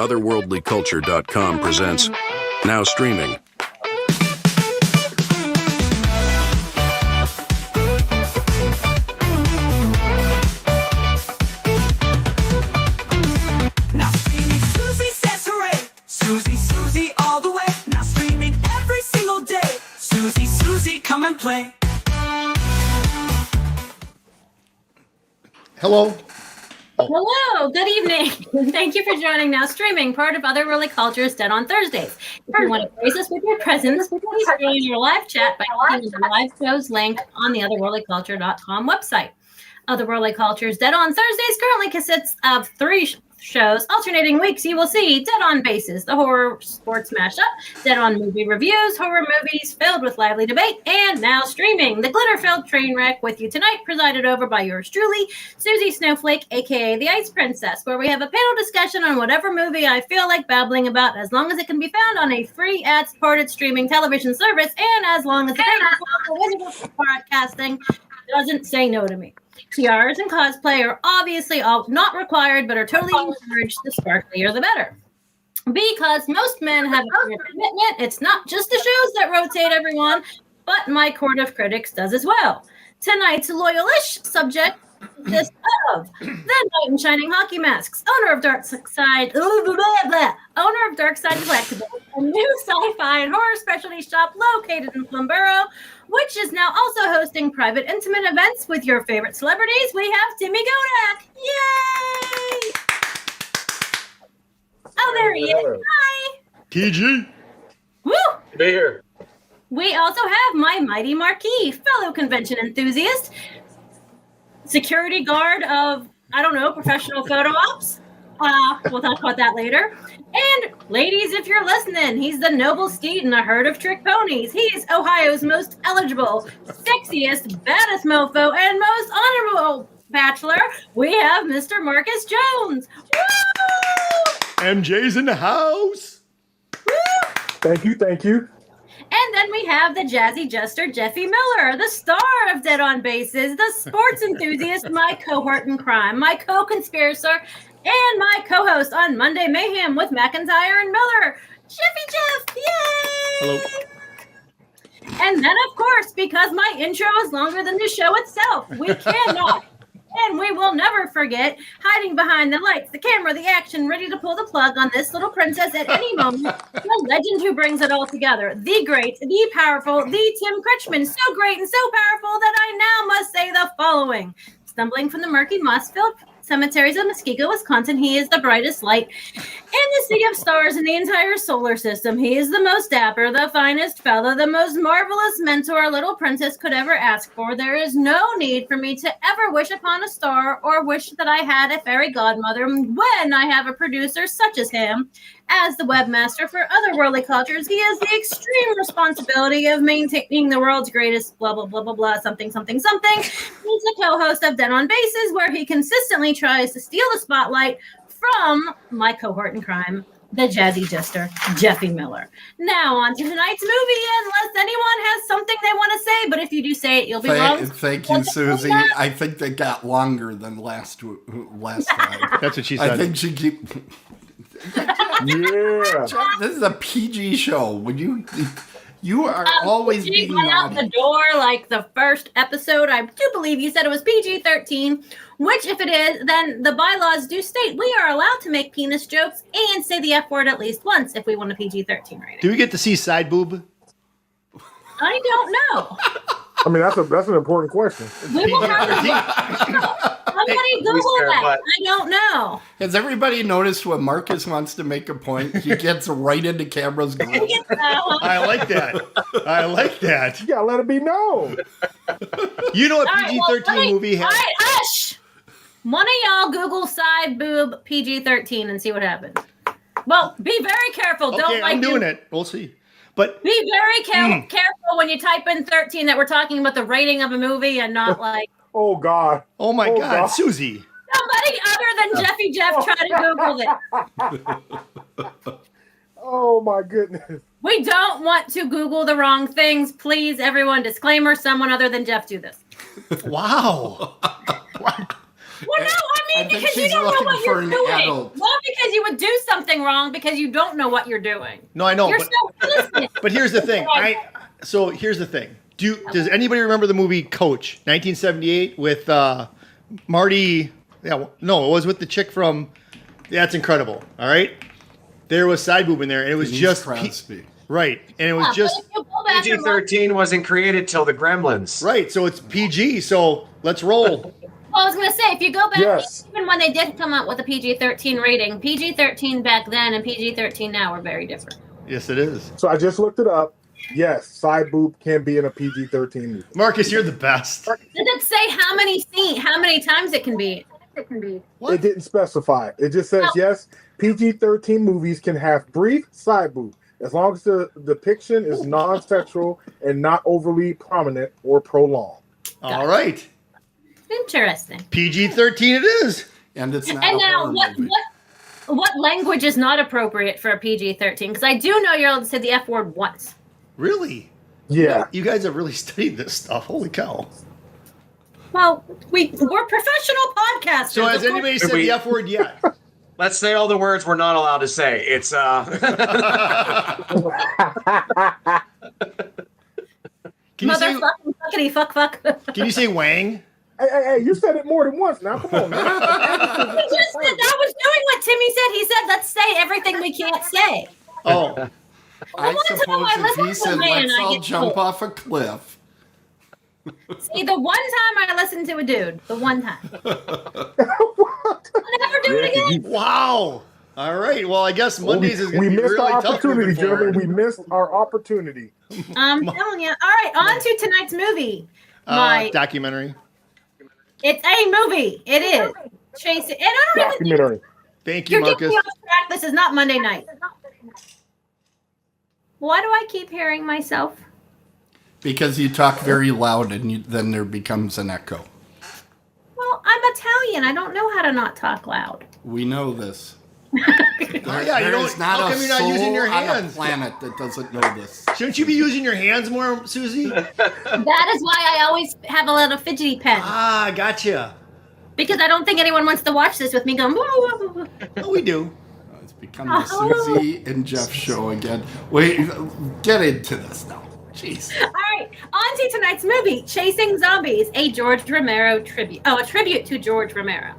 Otherworldlyculture.com presents Now Streaming. Now streaming, Suzy says hooray! Suzy, all the way. Now streaming every single day. Suzy, come and play. Hello. Hello, good evening. Thank you for joining Now Streaming, part of Otherworldly Culture's Dead on Thursdays. If you want to praise us with your presence, please join your live chat by clicking the live shows link on the otherworldlyculture.com website. Otherworldly Culture's Dead on Thursdays currently consists of 3 shows. Alternating weeks, you will see Dead on Bases, the horror sports mashup, Dead on Movie Reviews, horror movies filled with lively debate, and Now Streaming, the glitter-filled train wreck with you tonight, presided over by yours truly, Suzy Snowflake, aka the Ice Princess, where we have a panel discussion on whatever movie I feel like babbling about, as long as it can be found on a free ad-supported streaming television service, and as long as the Wizard of Podcasting doesn't say no to me. Tiaras and cosplay are obviously all not required, but are totally encouraged. The sparklier, the better. Because most men have a clear commitment, it's not just the shows that rotate everyone, but my court of critics does as well. Tonight's loyalish subject consists of the Knight in Shining Hockey Masks, owner of Darkside, owner of Darkside Collectibles, a new sci-fi and horror specialty shop located in Flamborough, which is now also hosting private intimate events with your favorite celebrities. We have Timmy Godak. Yay! Oh, there he is. Hi. TG. Woo! Be here. We also have my mighty marquee, fellow convention enthusiast, security guard of, I don't know, professional photo ops. We'll talk about that later. And ladies, if you're listening, he's the noble steed in a herd of trick ponies. He's Ohio's most eligible, sexiest, baddest mofo, and most honorable bachelor. We have Mr. Marcus Jones. Woo! MJ's in the house. Woo! Thank you. And then we have the jazzy jester, Jeffy Miller, the star of Dead on Bases, the sports enthusiast, my cohort in crime, my co-conspirator, and my co-host on Monday Mayhem with MacIntyre and Miller, Jeffy Jeff. Yay! Hello. And then, of course, because my intro is longer than the show itself, we cannot and we will never forget, hiding behind the lights, the camera, the action, ready to pull the plug on this little princess at any moment, the legend who brings it all together, the great, the powerful, the Tim Kretschmann, so great and so powerful that I now must say the following. Stumbling from the murky moss-filled cemeteries of Muskego, Wisconsin, he is the brightest light in the sea of stars in the entire solar system. He is the most dapper, the finest fellow, the most marvelous mentor a little princess could ever ask for. There is no need for me to ever wish upon a star or wish that I had a fairy godmother when I have a producer such as him. As the webmaster for Otherworldly Cultures, he has the extreme responsibility of maintaining the world's greatest blah, blah, blah, blah, blah, something. He's a co-host of Dead on Bases, where he consistently tries to steal the spotlight from my cohort in crime, the jazzy jester, Jeffy Miller. Now, on to tonight's movie, unless anyone has something they want to say, but if you do say it, you'll be wrong. Thank you, Suzy. I think they got longer than last time. That's what she said. I think she keep... Yeah. This is a PG show. Would you are always PG being went out naughty. the door like the first episode. I do believe you said it was PG-13, which if it is, then the bylaws do state we are allowed to make penis jokes and say the F word at least once if we want a PG-13 rating. Do we get to see side boob? I don't know. I mean, that's an important question. We will have to somebody Google that. I don't know. Has everybody noticed when Marcus wants to make a point, he gets right into camera's grill? I like that. You gotta let it be known. You know, a PG-13 movie has... All right, hush! One of y'all Google side boob PG-13 and see what happens. Well, be very careful. Okay, I'm doing it. We'll see. But be very careful when you type in 13 that we're talking about the rating of a movie and not like... Oh, God. Oh, my God, Suzy. Somebody other than Jeffy Jeff try to Google this. Oh, my goodness. We don't want to Google the wrong things. Please, everyone, disclaimer, someone other than Jeff do this. Wow. Well, no, I mean, think because you she's don't know looking what for you're an doing. adult. Not because you would do something wrong, because you don't know what you're doing. No, I know. You're But, so innocent. but here's the thing. So here's the thing. Does anybody remember the movie Coach, 1978, with Marty? Yeah, no, it was with the chick from. That's Incredible. All right, there was side boob in there, and it was Denise just Crosby. right, and it was just But if you go back and look- PG-13 wasn't created till the Gremlins. right. So it's PG. So let's roll. Well, I was going to say, if you go back, Yes. even when they did come out with a PG-13 rating, PG-13 back then and PG-13 now are very different. Yes, it is. So I just looked it up. Yes, side boob can be in a PG-13 movie. Marcus, you're the best. Does it say how many times it can be? What? It didn't specify. It just says, yes, PG-13 movies can have brief side boob as long as the depiction is non-sexual and not overly prominent or prolonged. All right. Interesting. PG-13 it is. And it's not And a now, horror movie. what language is not appropriate for a PG-13? Because I do know you're able to say the F word once. Really? Yeah. You guys have really studied this stuff. Holy cow. Well, we're professional podcasters. So has Of course- anybody said the F word yet? Let's say all the words we're not allowed to say. It's Can you say, Motherfucking fuckity fuck. can you say wang? Hey, you said it more than once now. Come on, man. I was doing what Timmy said. He said, let's say everything we can't say. Oh, I one time suppose I if listened he to said, a man, let's I all get jump told. off a cliff. See, the one time I listened to a dude, the one time. I'll never do it again. wow. All right. Well, I guess Mondays is going we to be missed really our tough opportunity, moving gentlemen. forward. We missed our opportunity. I'm telling you. All right, on to tonight's movie. Documentary. It's a movie. It is. Chase it. And I don't even think Documentary. Thank you, you're getting Marcus. me off track. This is not Monday night. Why do I keep hearing myself? Because you talk very loud and then there becomes an echo. Well, I'm Italian. I don't know how to not talk loud. We know this. Yeah, you There don't- is not how a come you're not soul using your on the hands? planet that doesn't know this. Shouldn't you be using your hands more, Susie? That is why I always have a little fidgety pen. Ah, gotcha. Because I don't think anyone wants to watch this with me going, whoa, whoa, whoa, whoa. Oh, we do. It's become the Suzy and Jeff show again. Wait, get into this now. Jeez. All right, on to tonight's movie, Chasing Zombies, a George Romero tribute. Oh, a tribute to George Romero.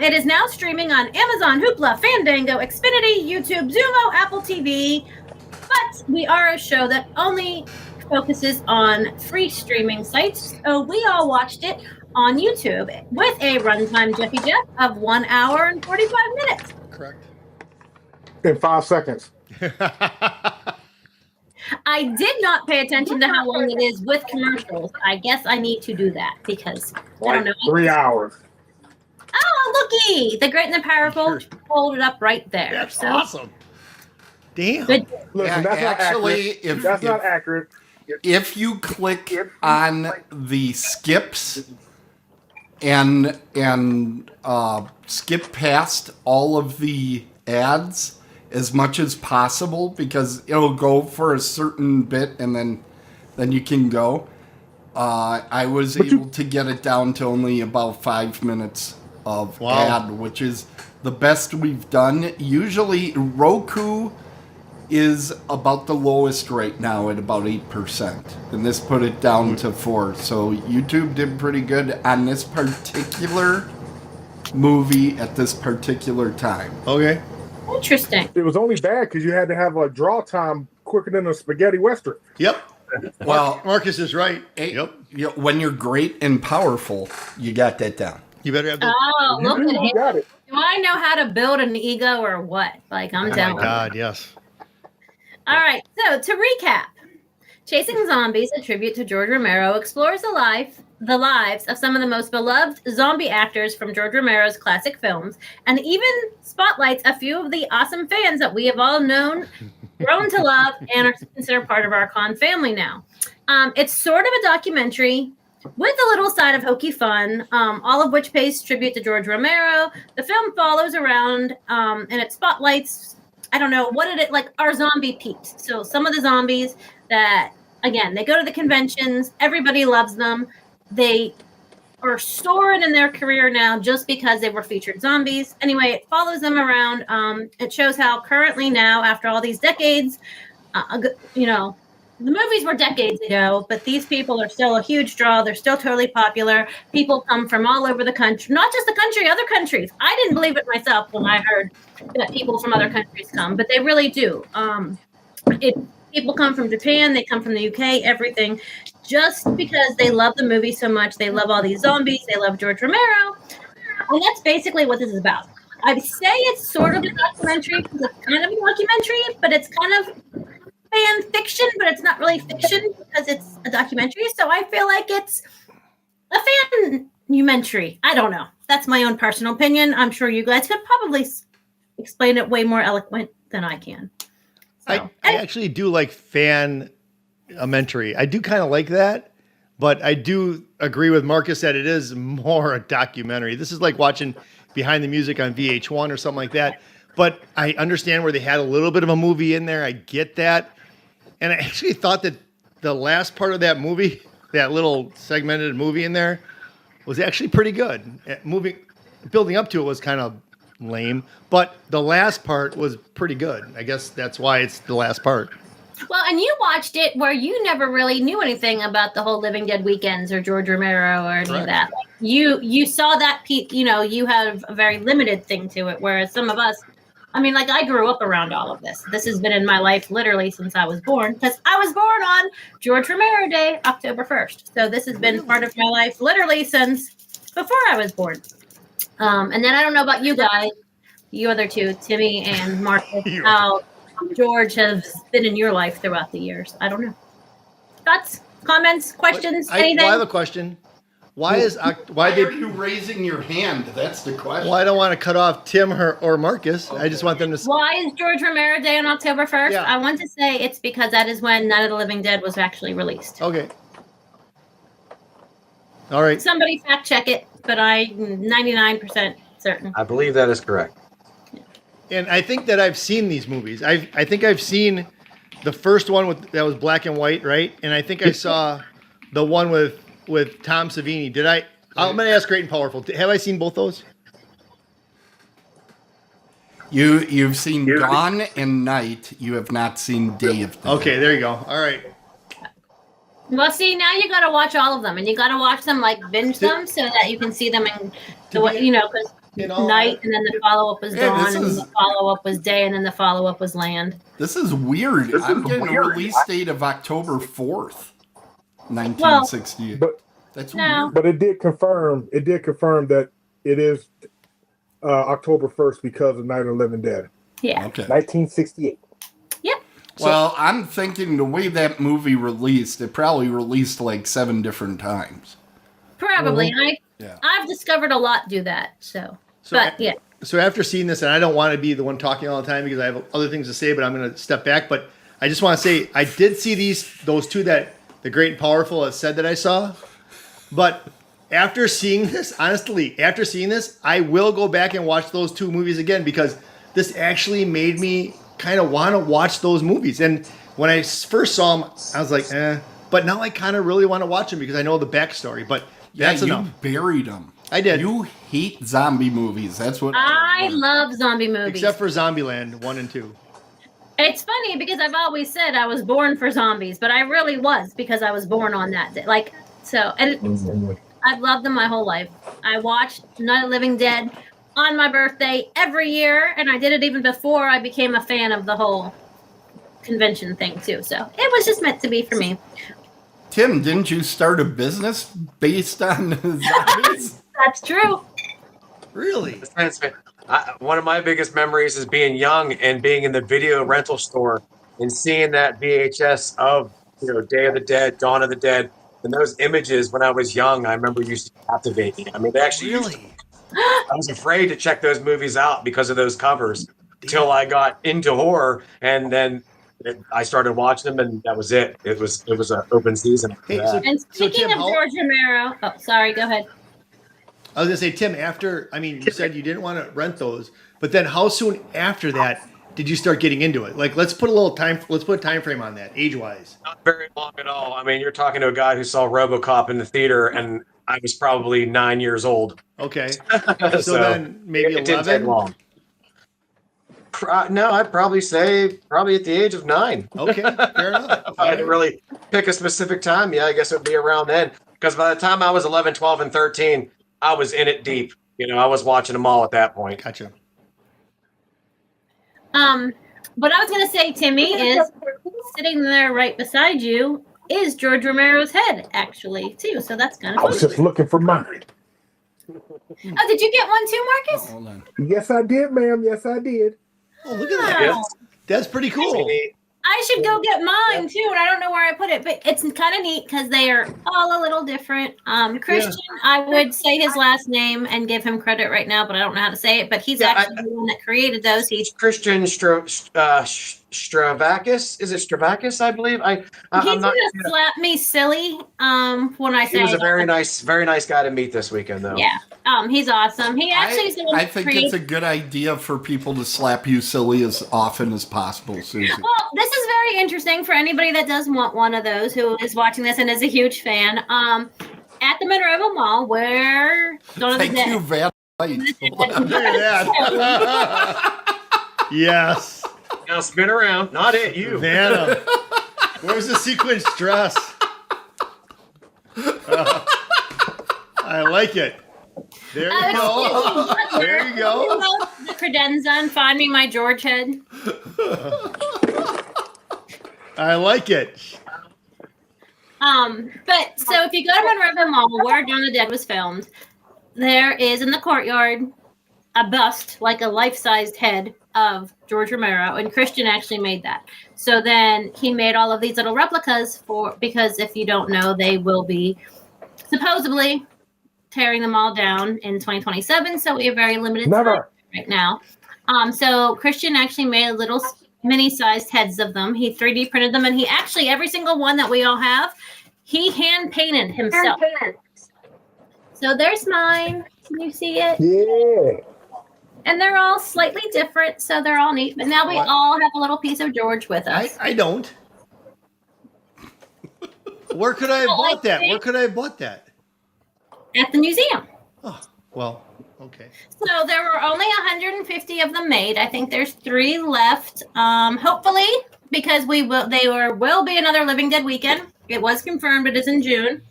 It is now streaming on Amazon, Hoopla, Fandango, Xfinity, YouTube, Zumo, Apple TV. But we are a show that only focuses on free streaming sites. So we all watched it on YouTube with a runtime, Jeffy Jeff, of 1 hour and 45 minutes. Correct. In 5 seconds. I did not pay attention to how long it is with commercials. I guess I need to do that because I don't know. 3 hours. Oh, looky! The Great and the Powerful hold it up right there. That's So, awesome. Damn. good. Listen, that's Actually, not accurate. That's not accurate. If you click on the skips and skip past all of the ads as much as possible, because it'll go for a certain bit and then you can go. I was able to get it down to only about 5 minutes of ad, which is the best we've done. Usually Roku is about the lowest right now at about 8%. And this put it down to 4%. So YouTube did pretty good on this particular movie at this particular time. Okay. Interesting. It was only bad because you had to have a draw time quicker than a spaghetti western. Yep. Well, Marcus is right. Yep. When you're great and powerful, you got that down. You better have the. Oh, look at You it. got it. Do I know how to build an ego or what? Like, I'm Oh telling my you. God, yes. All right, so to recap, Chasing Zombies, a tribute to George Romero, explores the lives of some of the most beloved zombie actors from George Romero's classic films, and even spotlights a few of the awesome fans that we have all known, grown to love, and are considered part of our con family now. It's sort of a documentary with a little side of hokey fun, all of which pays tribute to George Romero. The film follows around, and it spotlights, I don't know, what did it, like, our zombie peeps. So some of the zombies that, again, they go to the conventions, everybody loves them. They are soaring in their career now just because they were featured zombies. Anyway, it follows them around. It shows how currently now, after all these decades, you know, the movies were decades ago, but these people are still a huge draw. They're still totally popular. People come from all over the country, not just the country, other countries. I didn't believe it myself when I heard that people from other countries come, but they really do. People come from Japan, they come from the UK, everything, just because they love the movie so much. They love all these zombies. They love George Romero. And that's basically what this is about. I'd say it's sort of a documentary because it's kind of a documentary, but it's kind of fan fiction, but it's not really fiction because it's a documentary. So I feel like it's a fan-umentary. I don't know. That's my own personal opinion. I'm sure you guys could probably explain it way more eloquent than I can. I actually do like fan-umentary. I do kind of like that, but I do agree with Marcus that it is more a documentary. This is like watching Behind the Music on VH1 or something like that. But I understand where they had a little bit of a movie in there. I get that. And I actually thought that the last part of that movie, that little segmented movie in there, was actually pretty good. Building up to it was kind of lame, but the last part was pretty good. I guess that's why it's the last part. Well, and you watched it where you never really knew anything about the whole Living Dead weekends or George Romero or any of that. Like, you saw that, you have a very limited thing to it, whereas some of us, I mean, like I grew up around all of this. This has been in my life literally since I was born, because I was born on George Romero Day, October 1st. So this has been part of my life literally since before I was born. And then I don't know about you guys, you other two, Timmy and Marcus, how George has been in your life throughout the years. I don't know. Thoughts, comments, questions, anything? I have a question. Why are you raising your hand? That's the question. Well, I don't want to cut off Tim or Marcus. Okay. I just want them to. Why is George Romero Day on October 1st? Yeah. I want to say it's because that is when Night of the Living Dead was actually released. Okay. All right. Somebody fact check it, but I'm 99% certain. I believe that is correct. And I think that I've seen these movies. I think I've seen the first one that was black and white, right? And I think I saw the one with Tom Savini. Did I? I'm going to ask Great and Powerful. Have I seen both those? You've seen Dawn and Night. You have not seen Day of the Dead. Okay, there you go. All right. Well, see, now you got to watch all of them, and you got to watch them like binge them so that you can see them in the way, because night, and then the follow-up was dawn, and the follow-up was day, and then the follow-up was land. This is weird. I'm getting a release date of October 4th, 1968. But that's weird. But it did confirm that it is October 1st because of Night of the Living Dead. Yeah. Okay. 1968. Yep. Well, I'm thinking the way that movie released, it probably released like 7 different times. Probably. Yeah. I've discovered a lot do that. So yeah. So after seeing this, and I don't want to be the one talking all the time because I have other things to say, but I'm going to step back. But I just want to say I did see those two that the Great and Powerful has said that I saw. But after seeing this, honestly, I will go back and watch those 2 movies again because this actually made me kind of want to watch those movies. And when I first saw them, I was like, eh. But now I kind of really want to watch them because I know the backstory. But that's enough. You buried them. I did. You hate zombie movies. That's what I love zombie movies. Except for Zombieland 1 and 2. It's funny because I've always said I was born for zombies, but I really was because I was born on that day. And I've loved them my whole life. I watched Night of the Living Dead on my birthday every year, and I did it even before I became a fan of the whole convention thing too. So it was just meant to be for me. Tim, didn't you start a business based on zombies? That's true. Really? One of my biggest memories is being young and being in the video rental store and seeing that VHS of Day of the Dead, Dawn of the Dead, and those images when I was young. I remember used to captivate me. I mean, they actually I was afraid to check those movies out because of those covers until I got into horror, and then I started watching them, and that was it. It was an open season. Hey, and speaking Tim, of George Romero, oh, sorry, go ahead. I was gonna say, Tim, you said you didn't want to rent those, but then how soon after that did you start getting into it? Like, let's put a time frame on that, age-wise. Not very long at all. I mean, you're talking to a guy who saw RoboCop in the theater, and I was probably 9 years old. Okay. So then maybe it didn't take 11? long. No, I'd probably say probably at the age of 9. Okay, fair enough. If I had to really pick a specific time, yeah, I guess it would be around then. Because by the time I was 11, 12, and 13, I was in it deep. I was watching them all at that point. Gotcha. What I was going to say, Timmy, is sitting there right beside you is George Romero's head, actually, too. So that's kind of I was just looking for mine. Oh, did you get one too, Marcus? Hold on. Yes, I did, ma'am. Yes, I did. Oh, look at that. Yes. That's pretty cool. I should go get mine too, and I don't know where I put it, but it's kind of neat because they are all a little different. Christian, I would say his last name and give him credit right now, but I don't know how to say it. But he's actually the one that created those. He's Christian Stravakis. Is it Stravakis? I believe. He's gonna slap me silly when I say he was a very nice guy to meet this weekend, though. Yeah. He's awesome. He actually is the one I that think created- it's a good idea for people to slap you silly as often as possible, Suzy. Well, this is very interesting for anybody that does want one of those who is watching this and is a huge fan. At the Monroeville Mall, where Thank you, Van. Look at that. Yes. Now spin around. Not it, you. Vanna. Where's the sequence dress? I like it. There you go. There you go. The credenza and find me my George head. I like it. But so if you go to Monroeville Mall, where Dawn of the Dead was filmed, there is in the courtyard a bust, like a life-sized head of George Romero, and Christian actually made that. So then he made all of these little replicas because if you don't know, they will be supposedly tearing them all down in 2027. So we have very limited time right now. So Christian actually made little mini-sized heads of them. He 3D printed them, and he actually, every single one that we all have, he hand painted himself. So there's mine. Can you see it? Yeah. And they're all slightly different, so they're all neat. But now we all have a little piece of George with us. I don't. Where could I have bought that? Where could I have bought that? At the museum. Oh, well, okay. So there were only 150 of them made. I think there's 3 left. Hopefully, because will be another Living Dead weekend. It was confirmed. It is in June.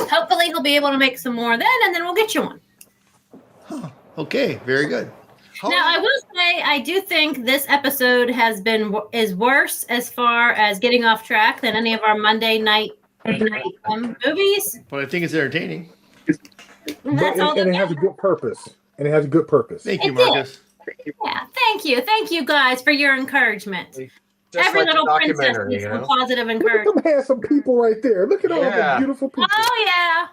Hopefully, he'll be able to make some more then, and then we'll get you one. Huh. Okay, very good. Now, I will say, I do think this episode is worse as far as getting off track than any of our Monday night movies. But I think it's entertaining. And it has a good purpose. Thank you, Marcus. Yeah, thank you. Thank you guys for your encouragement. Just Every like little the princess documentary, needs you some know? positive Look at encouragement. them handsome people right there. Look at all the beautiful people. Oh, yeah.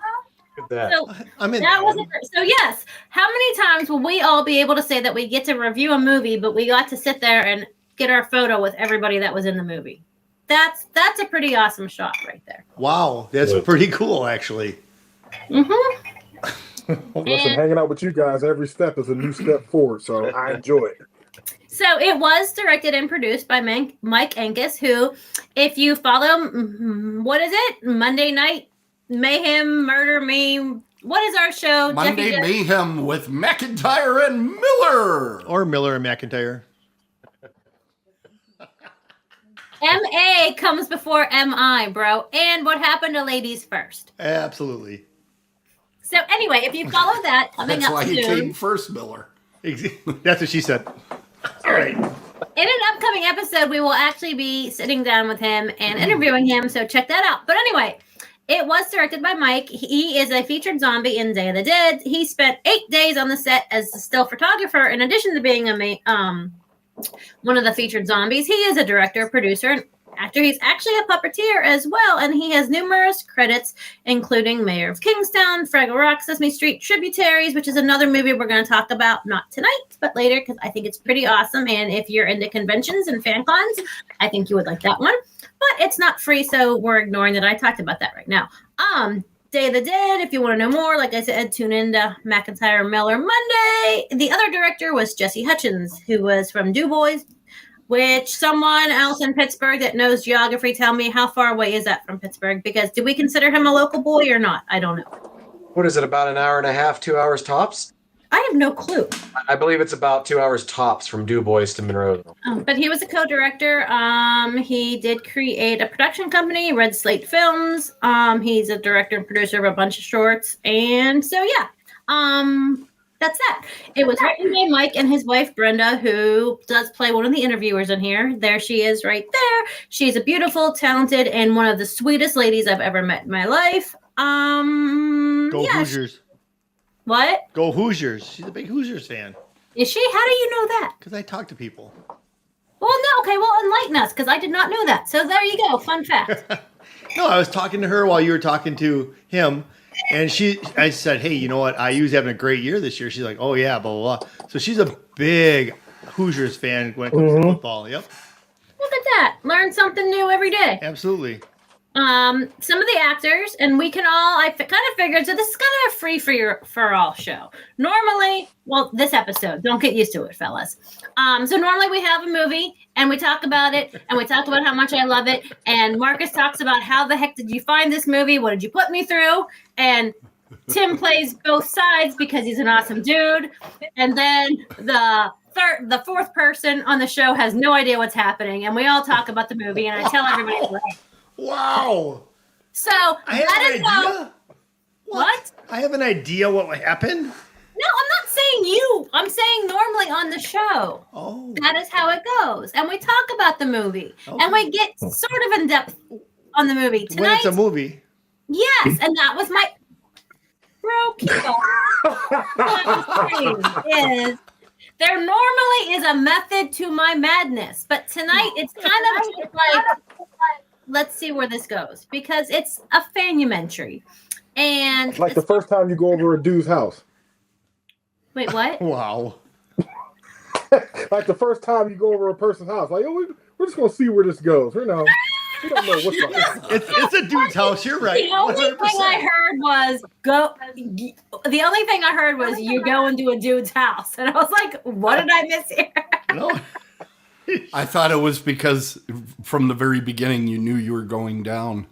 Look at that. So I'm in that that was one. so yes. How many times will we all be able to say that we get to review a movie, but we got to sit there and get our photo with everybody that was in the movie? That's a pretty awesome shot right there. Wow, that's pretty cool, actually. Mm-hmm. Listen, hanging out with you guys every step is a new step forward, so I enjoy it. So it was directed and produced by Mike Angus, who, if you follow, what is it? Monday Night Mayhem, Murder Me. What is our show? Monday Mayhem with MacIntyre and Miller. Or Miller and MacIntyre. M.A. comes before M.I., bro. And what happened to ladies first? Absolutely. So anyway, if you follow that, coming That's up why soon. he came first, Miller. That's what she said. All right. In an upcoming episode, we will actually be sitting down with him and interviewing him, so check that out. But anyway, it was directed by Mike. He is a featured zombie in Day of the Dead. He spent 8 days on the set as a still photographer, in addition to being one of the featured zombies. He is a director, producer, and actor. He's actually a puppeteer as well, and he has numerous credits, including Mayor of Kingstown, Fraggle Rock, Sesame Street, Tributaries, which is another movie we're going to talk about, not tonight, but later, because I think it's pretty awesome, and if you're into conventions and fan cons, I think you would like that one. But it's not free, so we're ignoring that I talked about that right now. Day of the Dead, if you want to know more, like I said, tune in to MacIntyre Miller Monday. The other director was Jesse Hutchins, who was from Du Bois, which someone else in Pittsburgh that knows geography, tell me how far away is that from Pittsburgh? Because do we consider him a local boy or not? I don't know. what is it, about an hour and a half, 2 hours tops? I have no clue. I believe it's about 2 hours tops from Du Bois to Monroeville. But he was a co-director. He did create a production company, Red Slate Films. He's a director and producer of a bunch of shorts. And so, yeah, that's that. It was written by Mike and his wife, Brenda, who does play one of the interviewers in here. There she is right there. She's a beautiful, talented, and one of the sweetest ladies I've ever met in my life. Go yeah, Hoosiers. What? Go Hoosiers. She's a big Hoosiers fan. Is she? How do you know that? Because I talk to people. Well, no. Okay, well, enlighten us, because I did not know that. So there you go. Fun fact. No, I was talking to her while you were talking to him, and I said, hey, you know what? IU's having a great year this year. She's like, oh, yeah, blah, blah, blah. So she's a big Hoosiers fan when it comes to football. Yep. Look at that. Learn something new every day. Absolutely. Some of the actors, and we can all, kind of figured, so this is kind of a free for all show. Normally, well, this episode, don't get used to it, fellas. So normally we have a movie and we talk about it and we talk about how much I love it. And Marcus talks about how the heck did you find this movie? What did you put me through? And Tim plays both sides because he's an awesome dude. And then the fourth person on the show has no idea what's happening. And we all talk about the movie and I tell everybody it's right. Wow. So I have an idea. What? I have an idea what happened. No, I'm not saying you. I'm saying normally on the show. Oh. That is how it goes. And we talk about the movie. Okay. And we get sort of in depth on the movie. Tonight, When it's a movie. yes, and that was my keep on. What I'm saying is there normally is a method to my madness, but tonight it's kind of just like, let's see where this goes, because it's a fanumentary. And Like the first time you go over a dude's house. wait, what? Wow. Like the first time you go over a person's house. Like, oh, we're just going to see where this goes. We don't know what's up. It's a dude's house. You're right. The only 100%. thing I heard was The only thing I heard was you go into a dude's house, and I was like, "What did I miss here?" No. I thought it was because from the very beginning you knew you were going down.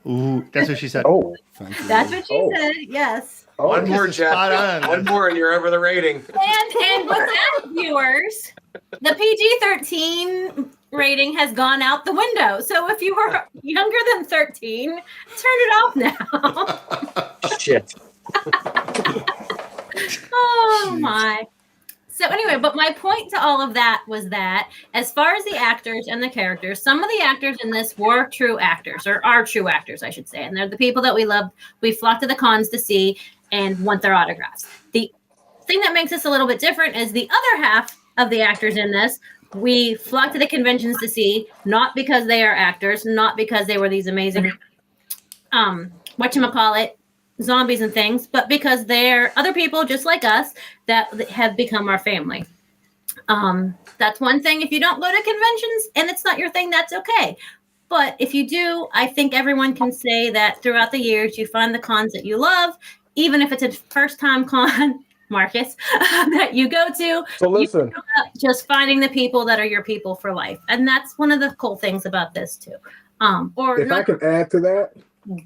Ooh, that's what she said. Oh. Thank you. That's what she Oh. said. Yes. One more, this is spot Jeff. on. One more, and you're over the rating. And with that, viewers, the PG-13 rating has gone out the window. So if you were younger than 13, turn it off now. Shit. Oh my. So anyway, but my point to all of that was that as far as the actors and the characters, some of the actors in this were true actors, or are true actors, I should say. And they're the people that we love, we flock to the cons to see and want their autographs. The thing that makes us a little bit different is the other half of the actors in this, we flock to the conventions to see, not because they are actors, not because they were these amazing, whatchamacallit, zombies and things, but because they're other people just like us that have become our family. That's one thing. If you don't go to conventions and it's not your thing, that's okay. But if you do, I think everyone can say that throughout the years, you find the cons that you love, even if it's a first time con, Marcus, that you go to. So listen, you end up just finding the people that are your people for life. And that's one of the cool things about this too. if I can add to that,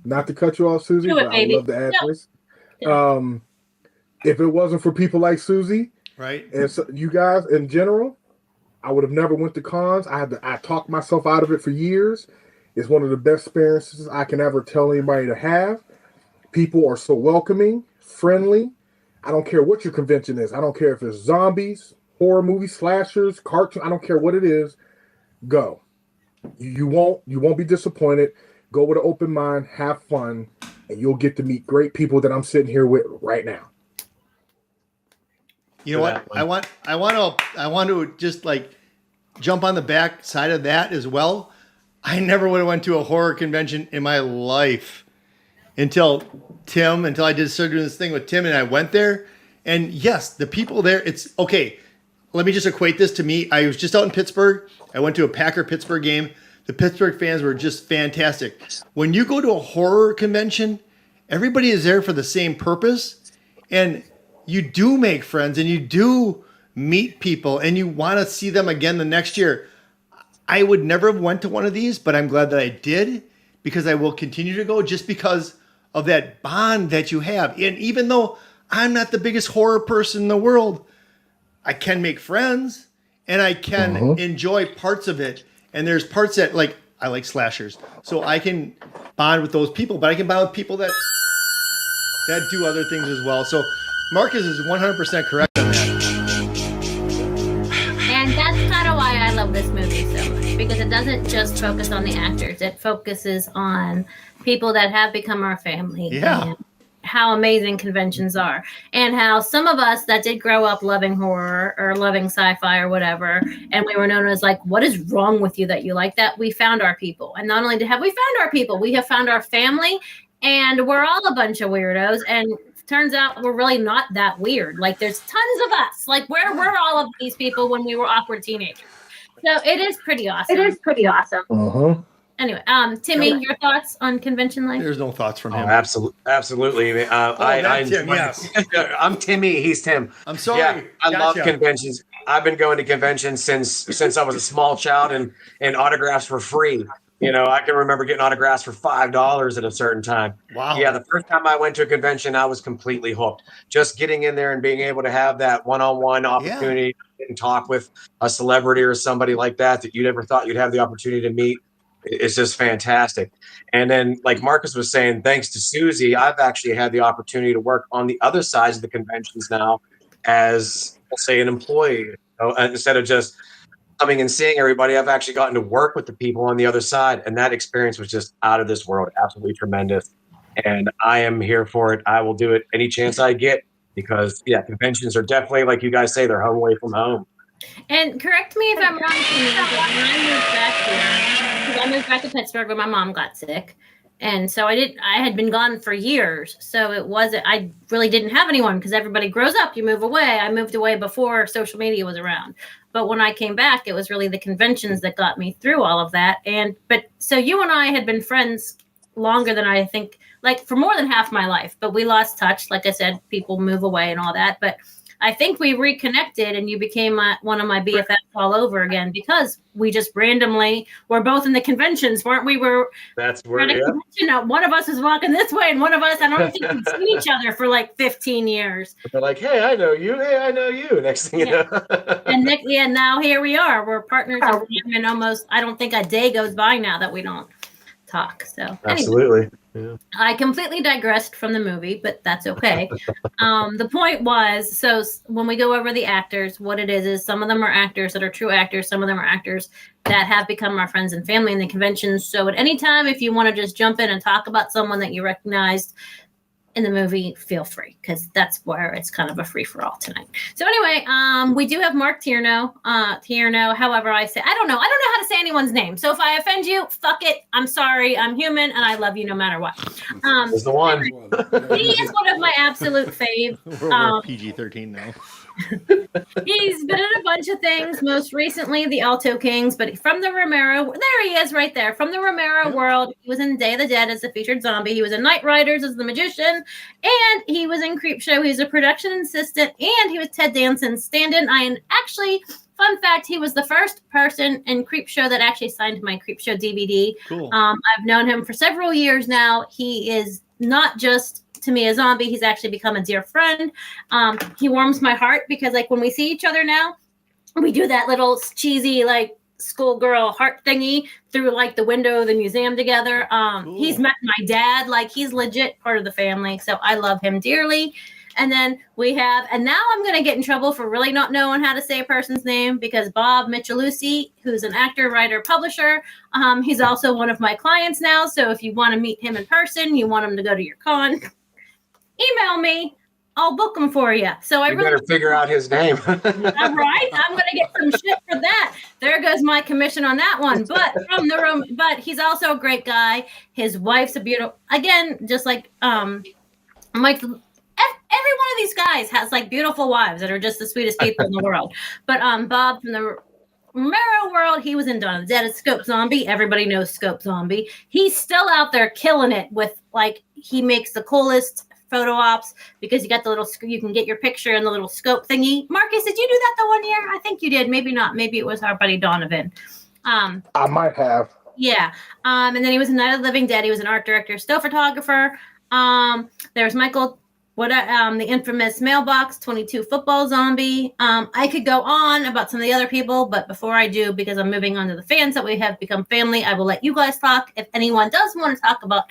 not to cut you off, Suzy, Do it, but I baby. would love to add No. this. If it wasn't for people like Suzy Right? and so you guys in general, I would have never went to cons. I talked myself out of it for years. It's one of the best experiences I can ever tell anybody to have. People are so welcoming, friendly. I don't care what your convention is. I don't care if it's zombies, horror movies, slashers, cartoons. I don't care what it is. Go. You won't be disappointed. Go with an open mind, have fun, and you'll get to meet great people that I'm sitting here with right now. You know what? I want to just like jump on the back side of that as well. I never would have went to a horror convention in my life until I started doing this thing with Tim, and I went there. And yes, the people there, it's okay. Let me just equate this to me. I was just out in Pittsburgh. I went to a Packer-Pittsburgh game. The Pittsburgh fans were just fantastic. When you go to a horror convention, everybody is there for the same purpose. And you do make friends and you do meet people and you want to see them again the next year. I would never have went to one of these, but I'm glad that I did because I will continue to go just because of that bond that you have. And even though I'm not the biggest horror person in the world, I can make friends and I can enjoy parts of it. And there's parts that like, I like slashers. So I can bond with those people, but I can bond with people that do other things as well. So Marcus is 100% correct on that. And that's kind of why I love this movie so much, because it doesn't just focus on the actors. It focuses on people that have become our family. Yeah. And how amazing conventions are, and how some of us that did grow up loving horror or loving sci-fi or whatever, and we were known as like, what is wrong with you that you like that? We found our people. And not only have we found our people, we have found our family, and we're all a bunch of weirdos. And turns out we're really not that weird. Like there's tons of us. Like where were all of these people when we were awkward teenagers? So it is pretty awesome. Anyway, Timmy, your thoughts on convention life? There's no thoughts from him. Absolutely. Tim, yes. I'm Timmy. He's Tim. I'm sorry. Yeah, I love Gotcha. conventions. I've been going to conventions since I was a small child, and autographs were free. You know, I can remember getting autographs for $5 at a certain time. Wow. Yeah, the first time I went to a convention, I was completely hooked. Just getting in there and being able to have that one-on-one opportunity and talk with a celebrity or somebody like that you never thought you'd have the opportunity to meet. It's just fantastic. And then, like Marcus was saying, thanks to Suzy, I've actually had the opportunity to work on the other sides of the conventions now as, let's say, an employee. You know, instead of just coming and seeing everybody, I've actually gotten to work with the people on the other side. And that experience was just out of this world, absolutely tremendous. And I am here for it. I will do it any chance I get because, yeah, conventions are definitely, like you guys say, they're home away from home. And correct me if I'm wrong, Timmy, but when I moved back here, because I moved back to Pittsburgh when my mom got sick. And so I had been gone for years. So I really didn't have anyone because everybody grows up, you move away. I moved away before social media was around. But when I came back, it was really the conventions that got me through all of that. So you and I had been friends longer than I think, like for more than half my life, but we lost touch. Like I said, people move away and all that. But I think we reconnected and you became one of my BFFs all over again because we just randomly were both in the conventions, weren't we? That's where, yeah. One of us was walking this way and one of us, I don't think we'd seen each other for like 15 years. They're like, hey, I know you. Hey, I know you. Next thing you know. And now here we are. We're partners and almost, I don't think a day goes by now that we don't talk. So absolutely. Anyway. Yeah. I completely digressed from the movie, but that's okay. The point was, so when we go over the actors, what it is some of them are actors that are true actors. Some of them are actors that have become our friends and family in the conventions. So at any time, if you want to just jump in and talk about someone that you recognized in the movie, feel free, because that's where it's kind of a free-for-all tonight. So anyway, we do have Mark Tierno, however I don't know how to say anyone's name. So if I offend you, fuck it. I'm sorry. I'm human, and I love you no matter what. He's the one. He is one of my absolute fave. We're PG-13 now. He's been in a bunch of things, most recently the Alto Kings, but from the Romero, there he is right there, from the Romero world. He was in Day of the Dead as the featured zombie. He was in Night Riders as the magician, and he was in Creepshow. He was a production assistant, and he was Ted Danson's stand-in. Actually, fun fact, he was the first person in Creepshow that actually signed my Creepshow DVD. Cool. I've known him for several years now. He is not just to me a zombie, he's actually become a dear friend. He warms my heart because like when we see each other now, we do that little cheesy like schoolgirl heart thingy through like the window of the museum together. Cool. He's met my dad, like he's legit part of the family, so I love him dearly. And then we have, and now I'm going to get in trouble for really not knowing how to say a person's name because Bob Michelucci, who's an actor, writer, publisher, he's also one of my clients now. So if you want to meet him in person, you want him to go to your con, email me. I'll book him for you. So I better figure out his name. I'm right. I'm going to get some shit for that. There goes my commission on that one. But from the room, but he's also a great guy. His wife's a beautiful, again, just like Mike. Every one of these guys has like beautiful wives that are just the sweetest people in the world. But Bob from the Romero world, he was in Dawn of the Dead as Scope Zombie. Everybody knows Scope Zombie. He's still out there killing it with like he makes the coolest photo ops because you got the little you can get your picture in the little scope thingy. Marcus, did you do that the one year? I think you did. Maybe not. Maybe it was our buddy Donovan. I might have. Yeah. And then he was in Night of the Living Dead. He was an art director, still photographer. There's Michael, the infamous mailbox 22 football zombie. I could go on about some of the other people, but before I do, because I'm moving on to the fans that we have become family, I will let you guys talk. If anyone does want to talk about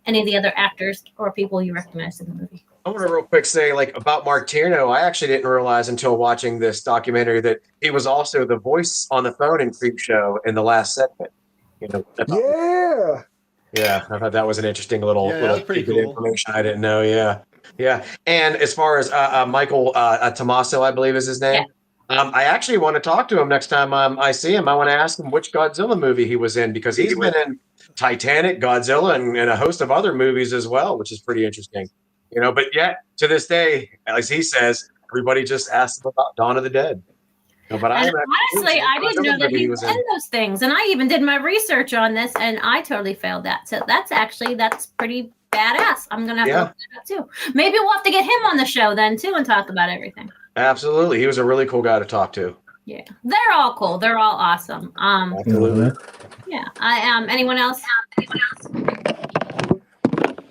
any of the other actors or people you recognize in the movie. I want to real quick say, like, about Mark Tierno, I actually didn't realize until watching this documentary that he was also the voice on the phone in Creep Show in the last segment. You know, yeah, I thought that was an interesting little pretty bit of cool information I didn't know. Yeah. And as far as Michael Tommaso, I believe is his name. I actually want to talk to him next time I see him. I want to ask him which Godzilla movie he was in, because he's been in Titanic, Godzilla, and a host of other movies as well, which is pretty interesting. You know, but yet to this day, as he says, everybody just asks him about Dawn of the Dead. No, but honestly, I didn't know that he was in those things, and I even did my research on this, and I totally failed that. So that's pretty badass. I'm gonna have to look that up too. Maybe we'll have to get him on the show then too and talk about everything. Absolutely, he was a really cool guy to talk to. Yeah, they're all cool. They're all awesome. Absolutely. Yeah. Anyone else?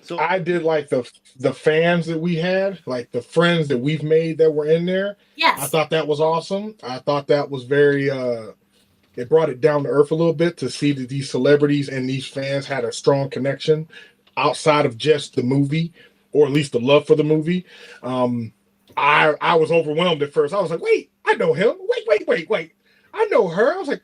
So I did like the fans that we had, like the friends that we've made that were in there. Yes. I thought that was awesome. I thought that was very it brought it down to earth a little bit to see that these celebrities and these fans had a strong connection outside of just the movie, or at least the love for the movie. I was overwhelmed at first. I was like, wait, I know him. Wait. I know her. I was like,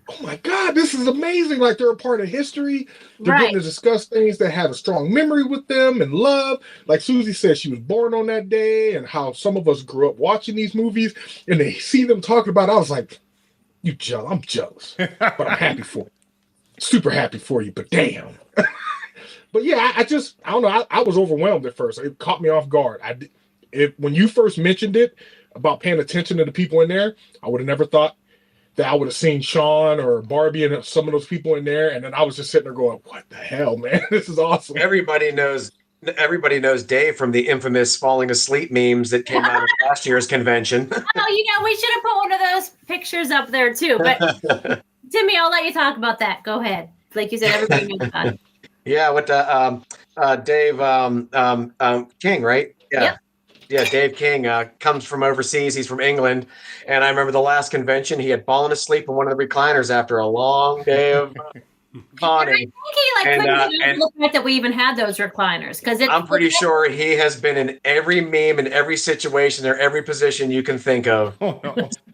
oh my God, this is amazing. Like, they're a part of history. They're getting to discuss things that have a strong memory with them and love. Like Suzy said, she was born on that day, and how some of us grew up watching these movies, and they see them talking about it. I was like, I'm jealous, but I'm happy for you. Super happy for you, but damn. But yeah, I don't know. I was overwhelmed at first. It caught me off guard. When you first mentioned it about paying attention to the people in there, I would have never thought that I would have seen Sean or Barbie and some of those people in there, and then I was just sitting there going, "What the hell, man? This is awesome." Everybody knows Dave from the infamous falling asleep memes that came out of last year's convention. Oh, we should have put one of those pictures up there too. But Timmy, I'll let you talk about that. Go ahead. Like you said, everybody knows about it. Yeah, with Dave King, right? Yeah. Yep. Yeah, Dave King comes from overseas. He's from England. And I remember the last convention, he had fallen asleep in one of the recliners after a long day of conning. I think he couldn't get over the fact that we even had those recliners. I'm pretty sure he has been in every meme, in every situation, or every position you can think of.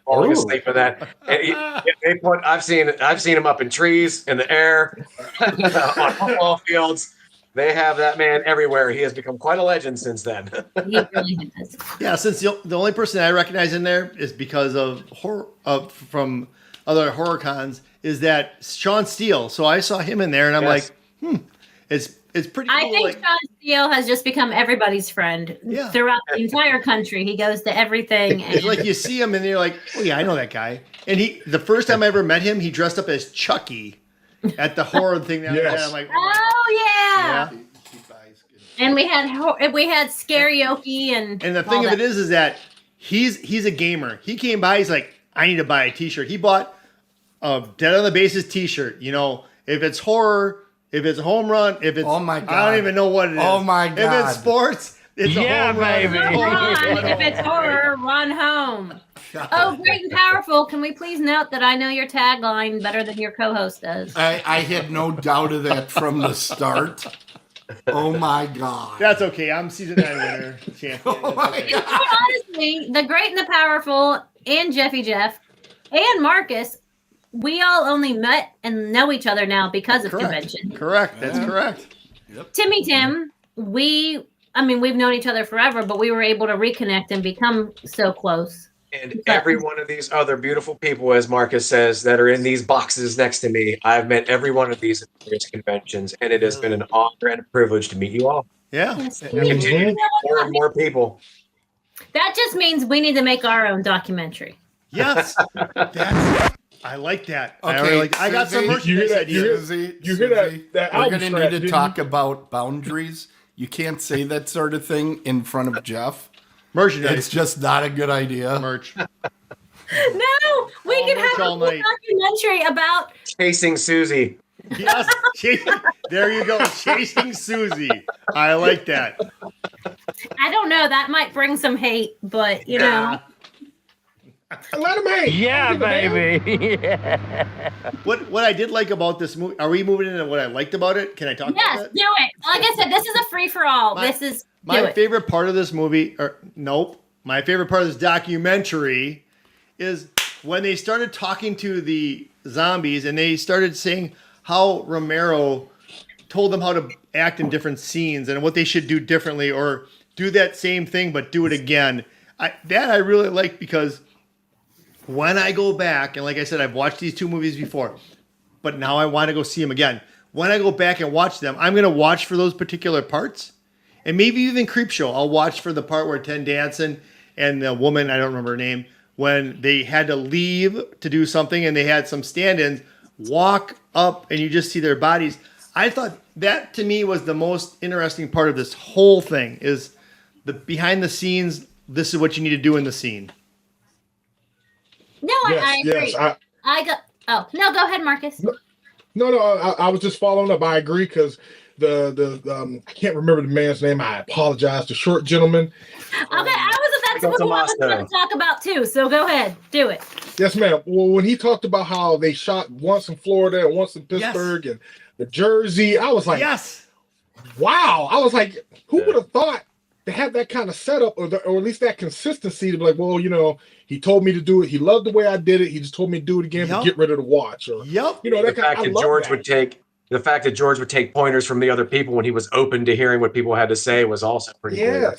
Falling asleep in that. I've seen him up in trees, in the air, on football fields. They have that man everywhere. He has become quite a legend since then. He really has. Yeah, since the only person I recognize in there is because of from other horror cons is that Sean Steele. So I saw him in there, and I'm like, it's pretty cool. I think Sean Steele has just become everybody's friend throughout the entire country. He goes to everything. It's like you see him, and you're like, oh yeah, I know that guy. And the first time I ever met him, he dressed up as Chucky at the horror thing. I'm like, yeah. And we had karaoke and the thing of it is that he's a gamer. He came by, he's like, I need to buy a t-shirt. He bought a Dead on the Bases t-shirt. You know, if it's horror, if it's a home run, if it's I don't even know what it is. Oh my God. If it's sports, it's a home run. If it's horror, run home. Oh, great and powerful. Can we please note that I know your tagline better than your co-host does? I had no doubt of that from the start. Oh my God. That's okay. I'm season 9 winner champion. Oh my God. Honestly, the great and the powerful and Jeffy Jeff and Marcus, we all only met and know each other now because of convention. Correct. That's correct. Yep. Timmy Tim, we've known each other forever, but we were able to reconnect and become so close. And every one of these other beautiful people, as Marcus says, that are in these boxes next to me, I've met every one of these at various conventions, and it has been an honor and a privilege to meet you all. Yeah. And continue more and more people. That just means we need to make our own documentary. Yes. I like that. Okay, I got some merchandise ideas. You hear that we're going to need to talk about boundaries. You can't say that sort of thing in front of Jeff. Merchandise. It's just not a good idea. Merch. No, we can have a documentary about chasing Suzy. Yes, there you go. Chasing Suzy. I like that. I don't know. That might bring some hate, but you know. Let him hate. Yeah, baby. What I did like about this movie, are we moving into what I liked about it? Can I talk Yes, about that? do it. Like I said, this is a free for all. My favorite part of this movie, my favorite part of this documentary is when they started talking to the zombies and they started saying how Romero told them how to act in different scenes and what they should do differently or do that same thing but do it again. I really like because when I go back, and like I said, I've watched these two movies before, but now I want to go see them again. When I go back and watch them, I'm going to watch for those particular parts. And maybe even Creepshow. I'll watch for the part where Ted Danson and the woman, I don't remember her name, when they had to leave to do something and they had some stand-ins, walk up and you just see their bodies. I thought that to me was the most interesting part of this whole thing is the behind the scenes, this is what you need to do in the scene. No, I agree. Yes, no, go ahead, Marcus. No, I was just following up. I agree because the I can't remember the man's name. I apologize. The short gentleman. Okay, that's what I was going to talk about too. So go ahead, do it. Yes, ma'am. Well, when he talked about how they shot once in Florida and once in Pittsburgh and the Jersey, I was like, yes, wow. I was like, who would have thought to have that kind of setup or at least that consistency to be like, well, you know, he told me to do it. He loved the way I did it. He just told me to do it again to get rid of the watch. Or, you know, the fact that George would take pointers from the other people when he was open to hearing what people had to say was also pretty good.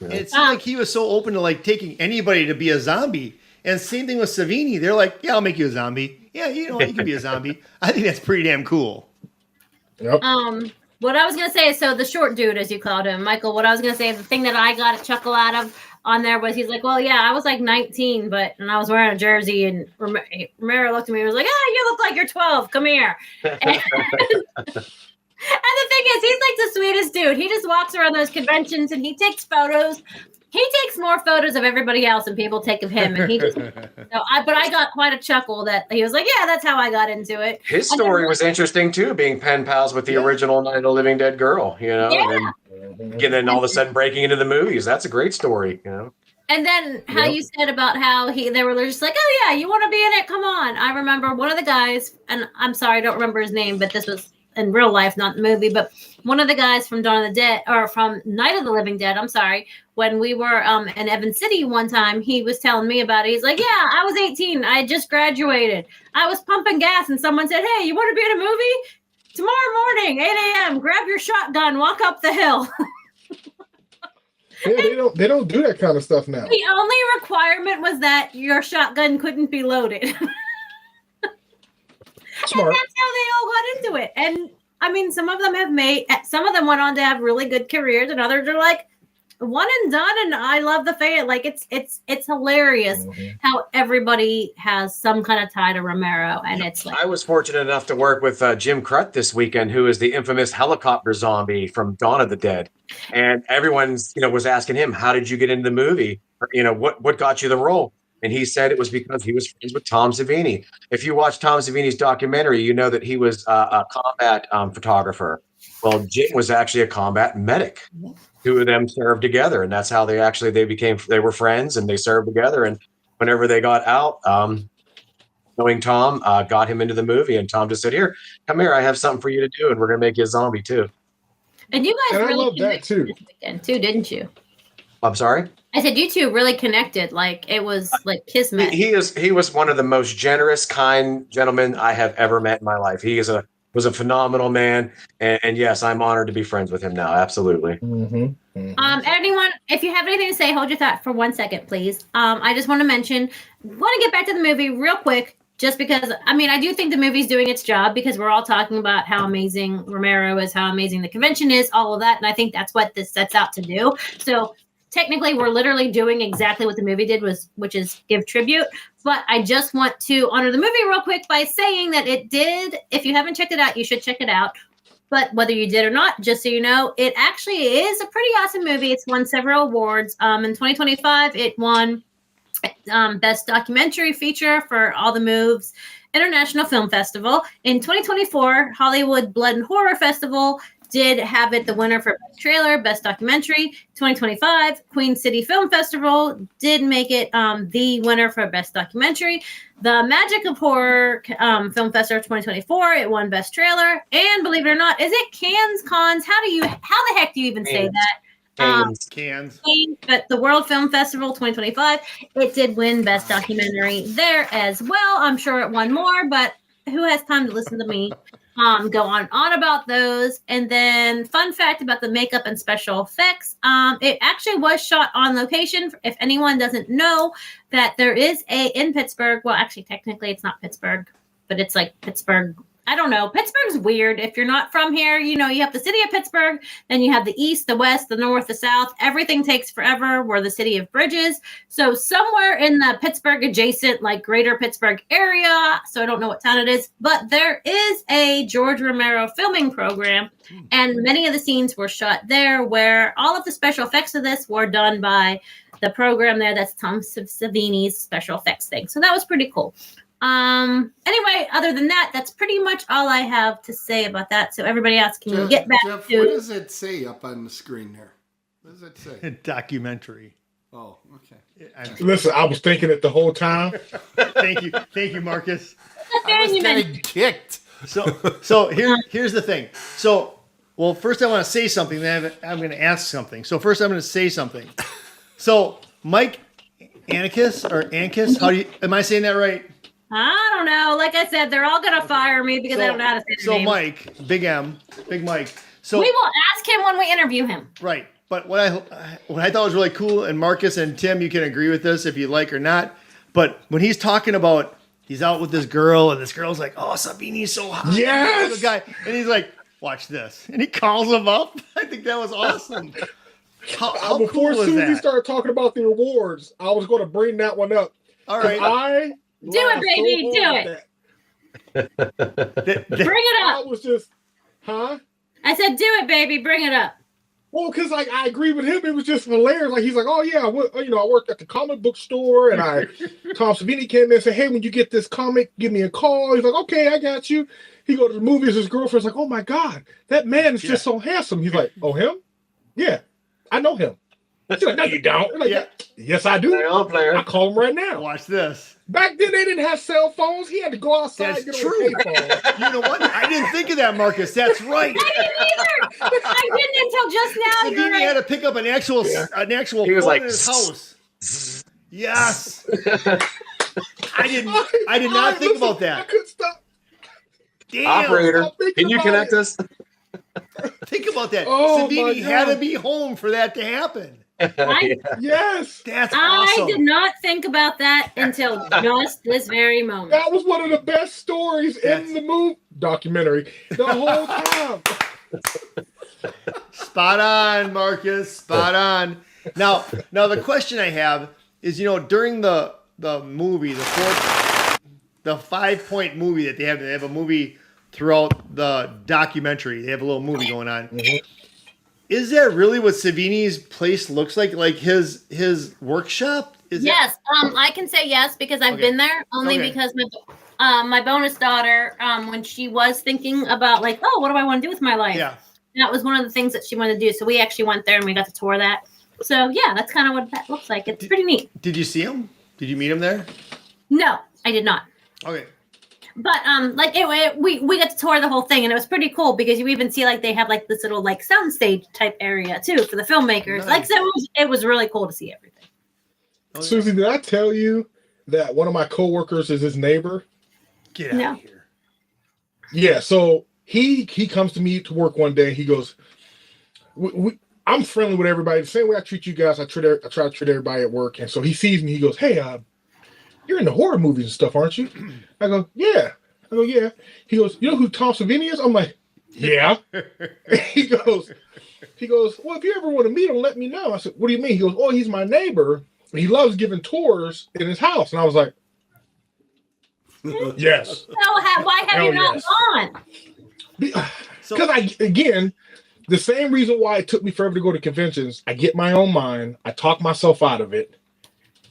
Yeah. It seemed like he was so open to like taking anybody to be a zombie. And same thing with Savini. They're like, yeah, I'll make you a zombie. Yeah, you know, you can be a zombie. I think that's pretty damn cool. Yep. What I was going to say is, so the short dude, as you called him, Michael, what I was going to say, the thing that I got a chuckle out of on there was he's like, well, yeah, I was like 19, and I was wearing a jersey, and Romero looked at me and was like, you look like you're 12. Come here. And the thing is, he's like the sweetest dude. He just walks around those conventions and he takes photos. He takes more photos of everybody else than people take of him. And he just, but I got quite a chuckle that he was like, yeah, that's how I got into it. His story was interesting too, being pen pals with the original Night of the Living Dead girl, you know, and then all of a sudden breaking into the movies. That's a great story, you know. And then how you said about how they were just like, oh yeah, you want to be in it? Come on. I remember one of the guys, and I'm sorry, I don't remember his name, but this was in real life, not the movie, but one of the guys from Dawn of the Dead, or from Night of the Living Dead, I'm sorry, when we were in Evans City one time, he was telling me about it. He's like, yeah, I was 18. I had just graduated. I was pumping gas and someone said, hey, you want to be in a movie? Tomorrow morning, 8 a.m., grab your shotgun, walk up the hill. Yeah, they don't do that kind of stuff now. The only requirement was that your shotgun couldn't be loaded. Smart. And that's how they all got into it. And I mean, some of them went on to have really good careers, and others are like one and done. And I love the fan. Like it's hilarious how everybody has some kind of tie to Romero. And it's like, I was fortunate enough to work with Jim Crut this weekend, who is the infamous helicopter zombie from Dawn of the Dead. And everyone's, was asking him, how did you get into the movie? Or, what got you the role? And he said it was because he was friends with Tom Savini. If you watch Tom Savini's documentary, you know that he was a combat photographer. Well, Jim was actually a combat medic. Two of them served together, and that's how they were friends, and they served together. And whenever they got out, knowing Tom got him into the movie, and Tom just said, come here, I have something for you to do, and we're going to make you a zombie too. And you guys and really I love that too. This weekend too, didn't you? I'm sorry? I said you two really connected. Like it was like kismet. He was one of the most generous, kind gentlemen I have ever met in my life. He was a phenomenal man, and yes, I'm honored to be friends with him now. Absolutely. Anyone, if you have anything to say, hold your thought for 1 second, please. I just want to get back to the movie real quick, just because, I do think the movie's doing its job, because we're all talking about how amazing Romero is, how amazing the convention is, all of that, and I think that's what this sets out to do. So technically, we're literally doing exactly what the movie did, which is give tribute. But I just want to honor the movie real quick by saying that it did. If you haven't checked it out, you should check it out. But whether you did or not, just so you know, it actually is a pretty awesome movie. It's won several awards. In 2025, it won Best Documentary Feature for all the moves. International Film Festival. In 2024, Hollywood Blood and Horror Festival did have it the winner for Best Trailer, Best Documentary. 2025, Queen City Film Festival did make it the winner for Best Documentary. The Magic of Horror Film Festival 2024, it won Best Trailer. And believe it or not, is it Cans? How the heck do you even say that? Cans. But the World Film Festival 2025, it did win Best Documentary there as well. I'm sure it won more, but who has time to listen to me go on about those? And then fun fact about the makeup and special effects. It actually was shot on location. If anyone doesn't know, that there is in Pittsburgh. Well, actually, technically it's not Pittsburgh, but it's like Pittsburgh. I don't know. Pittsburgh's weird. If you're not from here, you have the city of Pittsburgh, then you have the east, the west, the north, the south. Everything takes forever. We're the city of bridges. So somewhere in the Pittsburgh adjacent, like greater Pittsburgh area, so I don't know what town it is, but there is a George Romero filming program, and many of the scenes were shot there, where all of the special effects of this were done by the program there. That's Tom Savini's special effects thing. So that was pretty cool. Anyway, other than that, that's pretty much all I have to say about that. So everybody else can get back Jeff, to. what does it say up on the screen there? What does it say? Documentary. Oh, okay. Listen, I was thinking it the whole time. Thank you, Marcus. I was getting kicked. So here's the thing. So, well, first I want to say something. Then I'm going to ask something. So first I'm going to say something. So Mike Ankis, am I saying that right? I don't know. Like I said, they're all going to fire me because I don't know how to say their name. So Mike, Big Mike. So we will ask him when we interview him. Right. But what I thought was really cool, and Marcus and Tim, you can agree with this if you like or not, but when he's talking about he's out with this girl, and this girl's like, "Oh, Savini's so hot." Yes. The guy, and he's like, "Watch this," and he calls him up. I think that was awesome. How Before cool was Suzy that? started talking about the awards, I was going to bring that one up. All right. Do it, baby. Do it. Bring it I up. was just, huh? I said, do it, baby. Bring it up. Well, because like I agree with him, it was just hilarious. Like he's like, "Oh yeah, I worked at the comic book store, and Tom Savini came in and said, hey, when you get this comic, give me a call." He's like, "Okay, I got you." He go to the movies. His girlfriend's like, "Oh my god, that man is just so handsome." He's like, "Oh, him? Yeah, I know him." She's like, "No, you don't." I'm like, yes, I do. I call him right now. Watch this. Back then, they didn't have cell phones. He had to go outside. That's and get true. on a payphone. You know what? I didn't think of that, Marcus. That's right. I didn't either. I didn't until just now. You're Savini right. had to pick up an actual He was phone like, in his house. Yes. I did not think about I that. couldn't stop. Damn. Operator, Stop thinking can you about connect it. us? Think about that. Oh, Savini my had to God. be home for that to happen. Yes. That's I awesome. did not think about that until just this very moment. That was one of the best stories in the movie documentary the whole time. Spot on, Marcus. Spot on. Now the question I have is, during the movie, the 5-point movie that they have a movie throughout the documentary. They have a little movie going on. Mm-hmm. Is that really what Savini's place looks like? Like his workshop? Yes, I can say yes because I've been there. Only because my bonus daughter, when she was thinking about like, oh, what do I want to do with my life? Yeah. That was one of the things that she wanted to do. So we actually went there and we got to tour that. So yeah, that's kind of what that looks like. It's pretty neat. Did you see him? Did you meet him there? No, I did not. Okay. But we got to tour the whole thing, and it was pretty cool because you even see like they have like this little like soundstage type area too for the filmmakers. Nice. Like so, it was really cool to see everything. Suzy, did I tell you that one of my coworkers is his neighbor? Get out of here. Yeah, so he comes to me to work one day. He goes, I'm friendly with everybody. The same way I treat you guys, I try to treat everybody at work. And so he sees me. He goes, "Hey, you're into horror movies and stuff, aren't you?" I go, "Yeah." I go, "Yeah." He goes, "You know who Tom Savini is?" I'm like, "Yeah." He goes, "Well, if you ever want to meet him, let me know." I said, "What do you mean?" He goes, "Oh, he's my neighbor. He loves giving tours in his house." And I was like, "Yes." So why have you not gone? Because again, the same reason why it took me forever to go to conventions, I get my own mind, I talk myself out of it,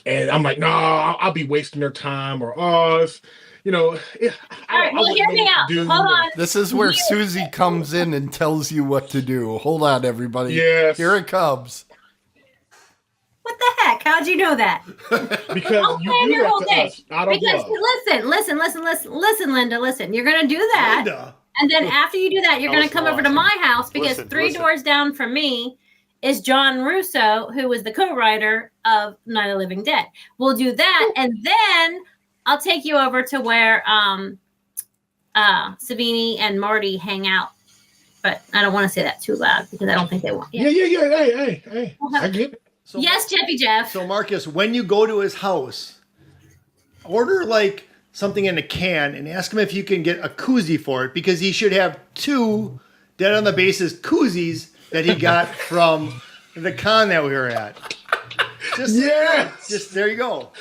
And I'm like, no, I'll be wasting their time, or it's, All right, well, hear me out. Hold on. This is where Suzy comes in and tells you what to do. Hold on, everybody. Yes. Here it comes. What the heck? How'd you know that? Because I'll you plan do your that whole to day. us out of Because love. listen, Linda, listen. You're gonna do that, Linda. and then after you do that, you're gonna come over to my house because three doors down from me is John Russo, who was the co-writer of Night of the Living Dead. We'll do that, and then I'll take you over to where Savini and Marty hang out. But I don't want to say that too loud because I don't think they want. Yeah. Hey. I get it. So, Yes, Jeffy Jeff. So Marcus, when you go to his house, order like something in a can and ask him if you can get a koozie for it, because he should have 2 Dead on the Bases koozies that he got from the con that we were at. Just there you go.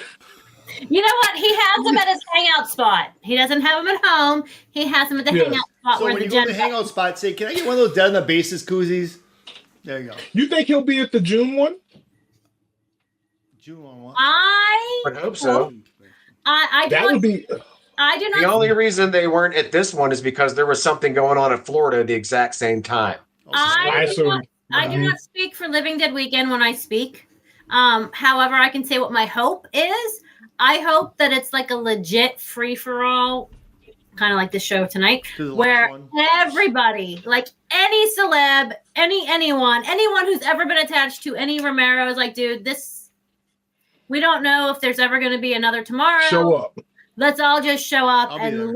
You know what? He has them at his hangout spot. He doesn't have them at home. He has them at the hangout spot So where when the you go to the gym. hangout spot, say, "Can I get one of those Dead on the Bases koozies?" There you go. You think he'll be at the June one? June on what? I would hope so. I do That not. would be. I do not. The only reason they weren't at this one is because there was something going on in Florida at the exact same time. I do assume. not speak for Living Dead Weekend when I speak. However, I can say what my hope is. I hope that it's like a legit free for all, kind of like the show tonight, where everybody, like any celeb, anyone who's ever been attached to any Romero is like, dude, this. We don't know if there's ever going to be another tomorrow. Show up. Let's all just show up and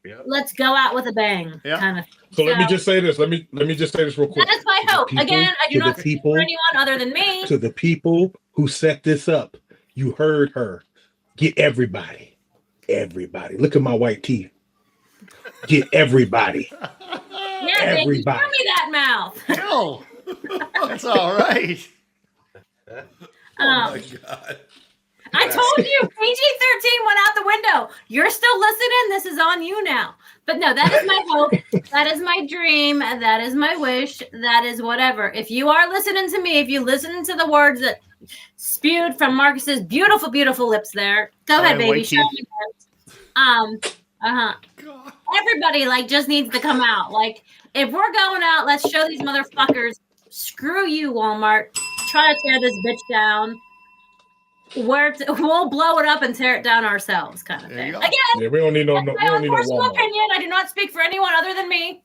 Yep. let's go out with a bang, kind of. So let me just say this. Let me just say this real quick. That is my hope. Again, I do not speak for anyone other than me. To the people who set this up, you heard her. Get everybody. Everybody. Look at my white teeth. Get everybody. Yeah, everybody. show me that mouth. No, that's all right. Oh my God. I told you, PG-13 went out the window. You're still listening. This is on you now. But no, that is my hope. That is my dream. That is my wish. That is whatever. If you are listening to me, if you listen to the words that spewed from Marcus's beautiful, beautiful lips there, go ahead, baby. Show me that. Everybody just needs to come out. Like, if we're going out, let's show these motherfuckers. Screw you, Walmart. Try to tear this bitch down. We'll blow it up and tear it down ourselves, kind of thing. Again, we don't need no. that's my own personal opinion. I do not speak for anyone other than me.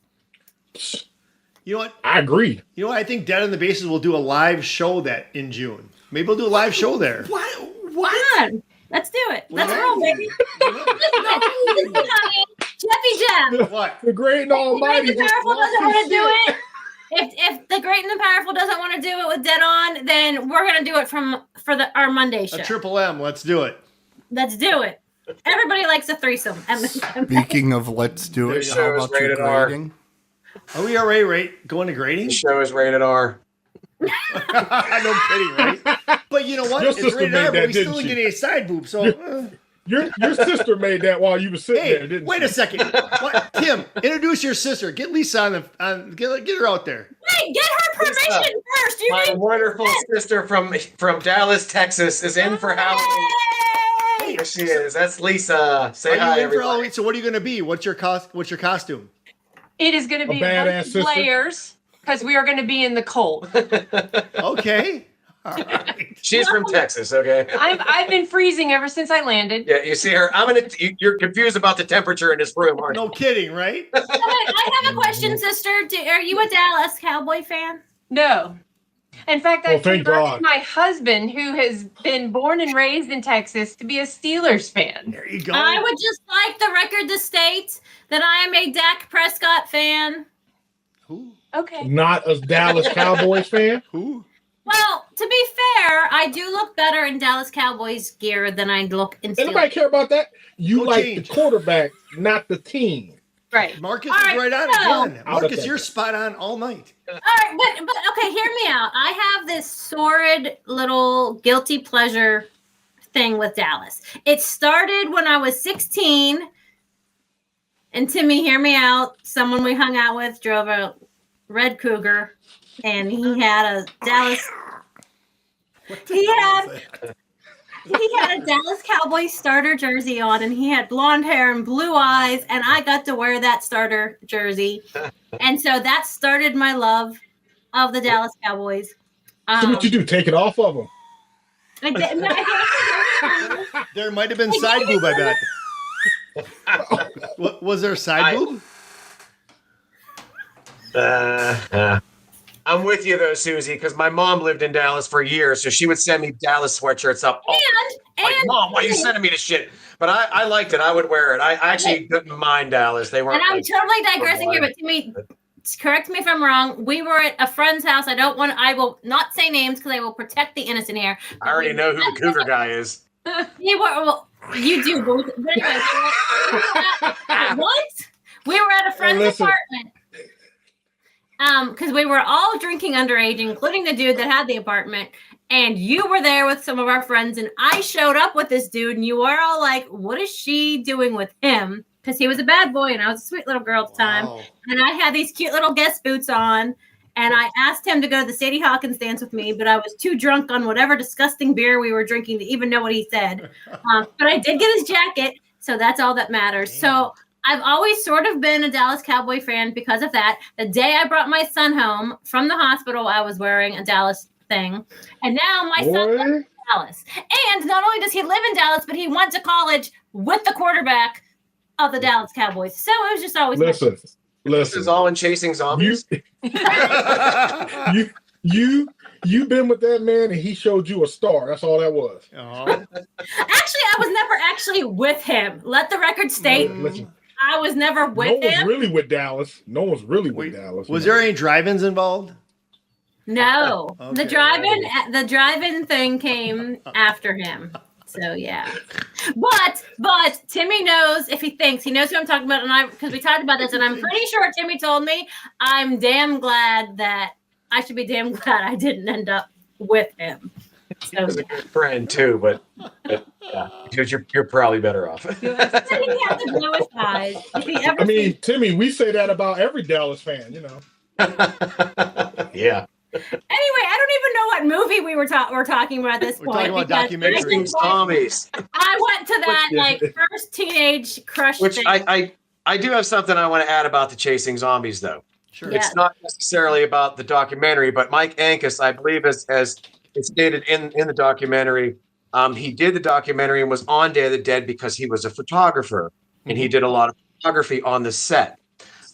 You know what? I agree. You know what? I think Dead on the Bases will do a live show that in June. Maybe we'll do a live show there. What? Come on. Let's do it. Let's roll, baby. Listen, honey. Jeffy Jeff. What? The great and almighty. The powerful doesn't want to do it. If the great and the powerful doesn't want to do it with Dead On, then we're gonna do it for our Monday show. A triple M. Let's do it. Let's do it. Everybody likes a threesome. Speaking of let's do it, The how show is about your rated R. grading? Are we already going to grading? The show is rated R. No kidding, right? But you know what? Your It's sister rated made R, but that, we didn't still she? get a side boob. So, Your sister made that while you were sitting there, hey, didn't wait she? a second. What? Tim, introduce your sister. Get Lisa get her out there. Wait, get her permission first. You My need wonderful sister from Dallas, Texas, is in for Halloween. Yay! There she is. That's Lisa. Say Are hi, you in for everybody. Halloween? So what are you going to be? What's your costume? It is going to be a badass bunch sister? of layers because we are going to be in the cold. Okay. All right. She's from Texas, okay? I've been freezing ever since I landed. Yeah, you see her. You're confused about the temperature in this room, aren't you? No kidding, right? Wait, I have a question, sister. Are you a Dallas Cowboy fan? No. In fact, I thank converted God. my husband, who has been born and raised in Texas, to be a Steelers fan. There you go. I would just like the record to state that I am a Dak Prescott fan. Who? Okay. Not a Dallas Cowboys fan. Who? Well, to be fair, I do look better in Dallas Cowboys gear than I look in Anybody Steelers. care about that? You Go like change. the quarterback, not the team. Right. Marcus All is right, right on so- again. Marcus, you're spot on all night. All right, but okay, hear me out. I have this sordid little guilty pleasure thing with Dallas. It started when I was 16, and Timmy, hear me out. Someone we hung out with drove a red Cougar, and he had a Dallas. What the He hell had is that? he had a Dallas Cowboys starter jersey on, and he had blonde hair and blue eyes, and I got to wear that starter jersey. And so that started my love of the Dallas Cowboys. So what you do? Take it off of them? I didn't. There might have been side boob, I bet. Was there side boob? I'm with you though, Susie, because my mom lived in Dallas for years, so she would send me Dallas sweatshirts up. Like, Mom, why are you sending me this shit? But I liked it. I would wear it. I actually didn't mind Dallas. They weren't. And I'm totally digressing here, but to me, correct me if I'm wrong. We were at a friend's house. I will not say names because I will protect the innocent here. I already know who the cougar guy is. You do. But anyway, what? We were at a friend's apartment. Because we were all drinking underage, including the dude that had the apartment. And you were there with some of our friends, and I showed up with this dude, and you were all like, what is she doing with him? Because he was a bad boy, and I was a sweet little girl at the time. And I had these cute little Guess boots on, and I asked him to go to the Sadie Hawkins dance with me, but I was too drunk on whatever disgusting beer we were drinking to even know what he said. But I did get his jacket, so that's all that matters. Damn. So I've always sort of been a Dallas Cowboy fan because of that. The day I brought my son home from the hospital, I was wearing a Dallas thing. And now my son lives in Dallas. And not only does he live in Dallas, but he went to college with the quarterback of the Dallas Cowboys. So it was just always listen. This is all in Chasing Zombies. You've been with that man, and he showed you a star. That's all that was. Actually, I was never actually with him. Let the record state. Listen, I was never with him. No one's really with Dallas. No one's really with Dallas. Was there any drive-ins involved? No. Okay. The drive-in thing came after him. So yeah. But Timmy knows, if he thinks, he knows who I'm talking about, and because we talked about this, and I'm pretty sure Timmy told me, I'm damn glad that I should be damn glad I didn't end up with him. He was a good friend too, but yeah, because you're probably better off. He had the bluest eyes. Timmy, we say that about every Dallas fan, you know. Yeah. Anyway, I don't even know what movie we're talking about at this point. We're talking about documentaries. Zombies. I went to that first teenage crush Which thing. I do have something I want to add about the Chasing Zombies, though. Sure. It's not necessarily about the documentary, but Mike Ankus, I believe, as it's stated in the documentary, he did the documentary and was on Day of the Dead because he was a photographer, and he did a lot of photography on the set.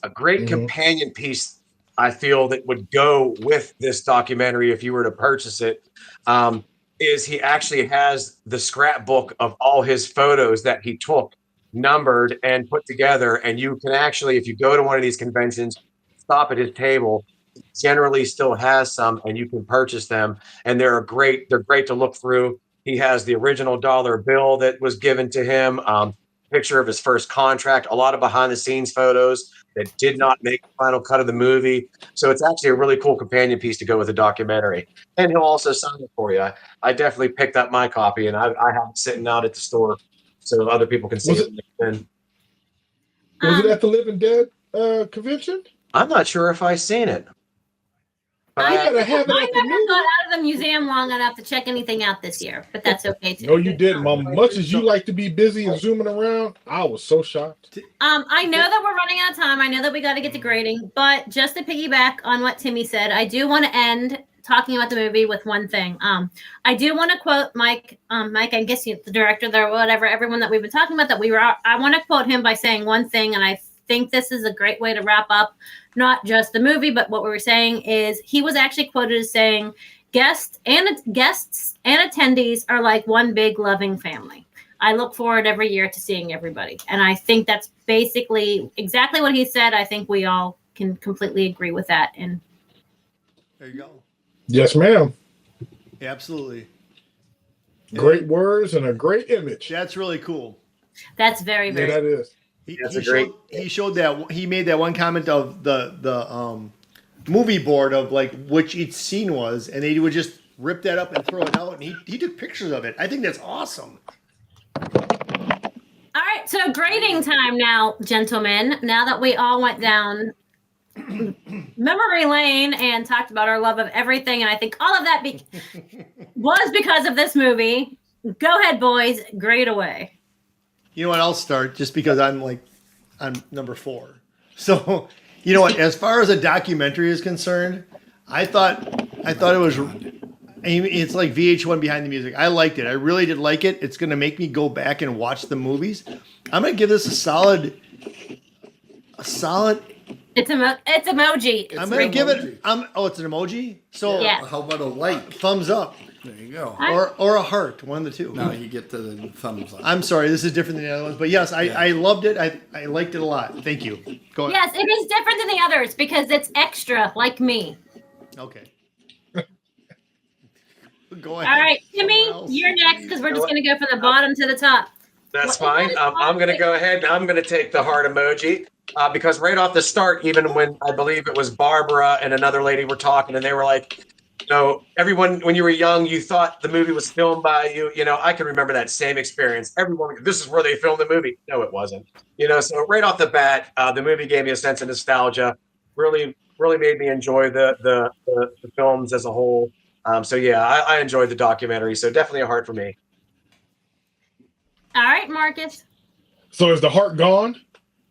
A great companion piece, I feel, that would go with this documentary if you were to purchase it, is he actually has the scrapbook of all his photos that he took, numbered and put together. And you can actually, if you go to one of these conventions, stop at his table, generally still has some, and you can purchase them. And they're great to look through. He has the original dollar bill that was given to him, picture of his first contract, a lot of behind the scenes photos that did not make the final cut of the movie. So it's actually a really cool companion piece to go with the documentary. And he'll also sign it for you. I definitely picked up my copy, and I have it sitting out at the store so other people can see it. Was it at the Living Dead convention? I'm not sure if I've seen it. I never got out of the museum long enough to check anything out this year, but that's okay too. No, you didn't, Mom. Much as you like to be busy and zooming around, I was so shocked. I know that we're running out of time. I know that we got to get to grading, but just to piggyback on what Timmy said, I do want to end talking about the movie with one thing. I do want to quote Mike. I guess the director there, whatever, everyone that we've been talking about I want to quote him by saying one thing, and I think this is a great way to wrap up not just the movie, but what we were saying is he was actually quoted as saying, guests and attendees are like one big loving family. I look forward every year to seeing everybody. And I think that's basically exactly what he said. I think we all can completely agree with that. And there you go. Yes, ma'am. Yeah, absolutely. Great words and a great image. That's really cool. That's very, very that is. He showed that he made that one comment of the movie board of like which each scene was, and they would just rip that up and throw it out, and he took pictures of it. I think that's awesome. All right, so grading time now, gentlemen. Now that we all went down memory lane and talked about our love of everything, and I think all of that was because of this movie. Go ahead, boys. Grade away. You know what? I'll start just because I'm number 4. So, you know what? As far as a documentary is concerned, I thought it was. It's like VH1 Behind the Music. I liked it. I really did like it. It's going to make me go back and watch the movies. I'm going to give this a solid. It's emoji. I'm going to give it. It's an emoji. So Yeah. How about a like? thumbs up There you go. or a heart. One of the two. Now you get the thumbs up. I'm sorry. This is different than the other ones, but yes, I loved it. I liked it a lot. Thank you. Go ahead. Yes, it is different than the others because it's extra, like me. Okay. Go All ahead. right, Timmy, Someone else. you're next because we're just going to go from the bottom to the top. That's What fine. is I'm going to go ahead and I'm going to take the heart emoji because right off the start, even when I believe it was Barbara and another lady were talking and they were like, everyone, when you were young, you thought the movie was filmed by you. I can remember that same experience. Everyone, this is where they filmed the movie. No, it wasn't. So right off the bat, the movie gave me a sense of nostalgia. Really, really made me enjoy the films as a whole. I enjoyed the documentary. So definitely a heart for me. All right, Marcus. So is the heart gone?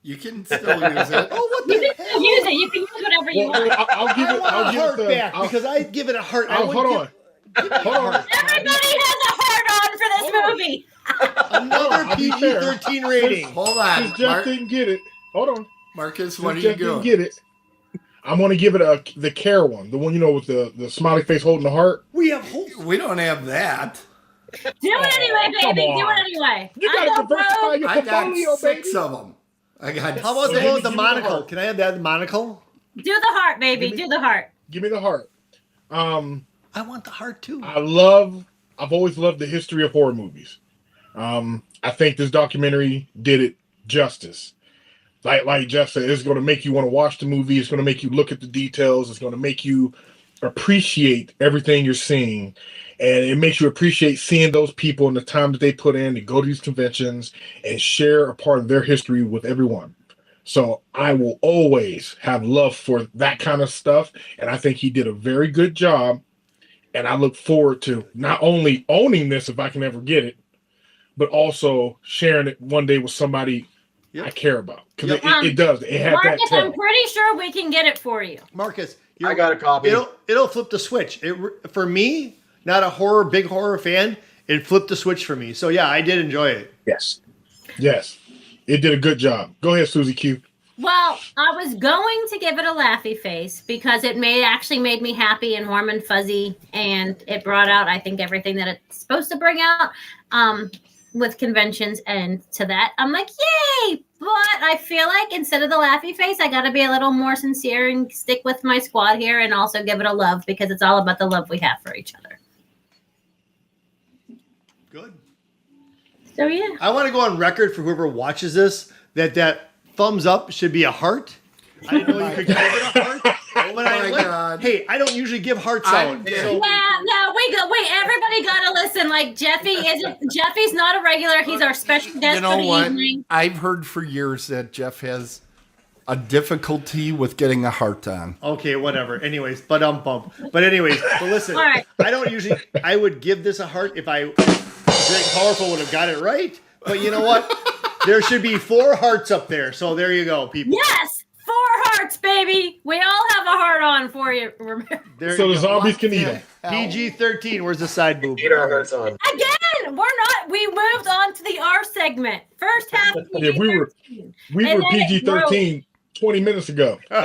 You can still use it. Oh, what You the can hell? use it. You can use whatever you want. I'll give I it. want I'll a give heart it back because I give it a heart. I would hold on. Hold on. Everybody has a heart on for this movie. Another I'll be fair. PG-13 rating. Hold on. Since Jeff didn't get it, hold on. Marcus, what are Since you Jeff didn't doing? get it, I'm gonna give it the care one, the one with the smiley face holding the heart. We have hope. We don't have that. Do it anyway, come baby. on. Do it anyway. You I gotta know, diversify bro. your I got portfolio, 6 baby. of them. I got. How about the Give one me- with the give me the monocle? heart. Can I have that monocle? Do the heart, baby. Do the heart. Give me the heart. I want the heart too. I've always loved the history of horror movies. I think this documentary did it justice. Like Jeff said, it's going to make you want to watch the movie. It's going to make you look at the details. It's going to make you appreciate everything you're seeing. And it makes you appreciate seeing those people and the time that they put in to go to these conventions and share a part of their history with everyone. So I will always have love for that kind of stuff. And I think he did a very good job. And I look forward to not only owning this if I can ever get it, but also sharing it one day with somebody I care about. Because it does. It had that Marcus, tell. I'm pretty sure we can get it for you. Marcus, I got a copy. It'll flip the switch. For me, not a big horror fan, it flipped the switch for me. So yeah, I did enjoy it. Yes. It did a good job. Go ahead, Suzy Q. Well, I was going to give it a laughy face because it actually made me happy and warm and fuzzy, and it brought out, I think, everything that it's supposed to bring out with conventions. And to that, I'm like, yay! But I feel like instead of the laughy face, I got to be a little more sincere and stick with my squad here and also give it a love because it's all about the love we have for each other. Good. So yeah. I want to go on record for whoever watches this that thumbs up should be a heart. I didn't know you could give it a heart. But God. Hey, I don't usually give hearts out. So Yeah, no, wait, everybody gotta listen. Like Jeffy's not a regular, he's our special guest You know for the what? evening. I've heard for years that Jeff has a difficulty with getting a heart on. okay, whatever. Anyways, but listen, All right. I would give this a heart if Drake Powerful would have got it right. But you know what? There should be 4 hearts up there. So there you go, people. Yes, 4 hearts, baby. We all have a heart on for you, Romero. There So you the go. zombies can eat them. PG-13. Where's the side boob? Eat our hearts on. Again, we moved on to the R segment. First half Yeah, we were And then it PG-13 20 minutes ago. All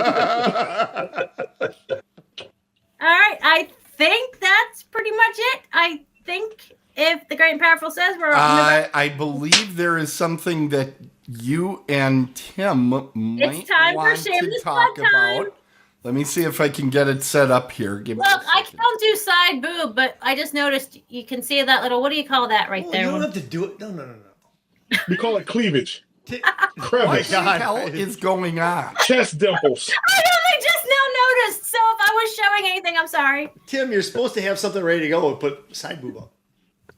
right, I think that's pretty much it. I think if the Great and Powerful says we're I believe there is something that you and Tim might time for want to shameless talk plug time. about. Let me see if I can get it set up here. Give me Look, a I second. don't do side boob, but I just noticed you can see that little, what do you call that right Oh, there? you don't have to do it. No. We call it cleavage. What What Crevice. the hell is going on? Chest dimples. I only just now noticed, so if I was showing anything, I'm sorry. Tim, you're supposed to have something ready to go. Put side boob up.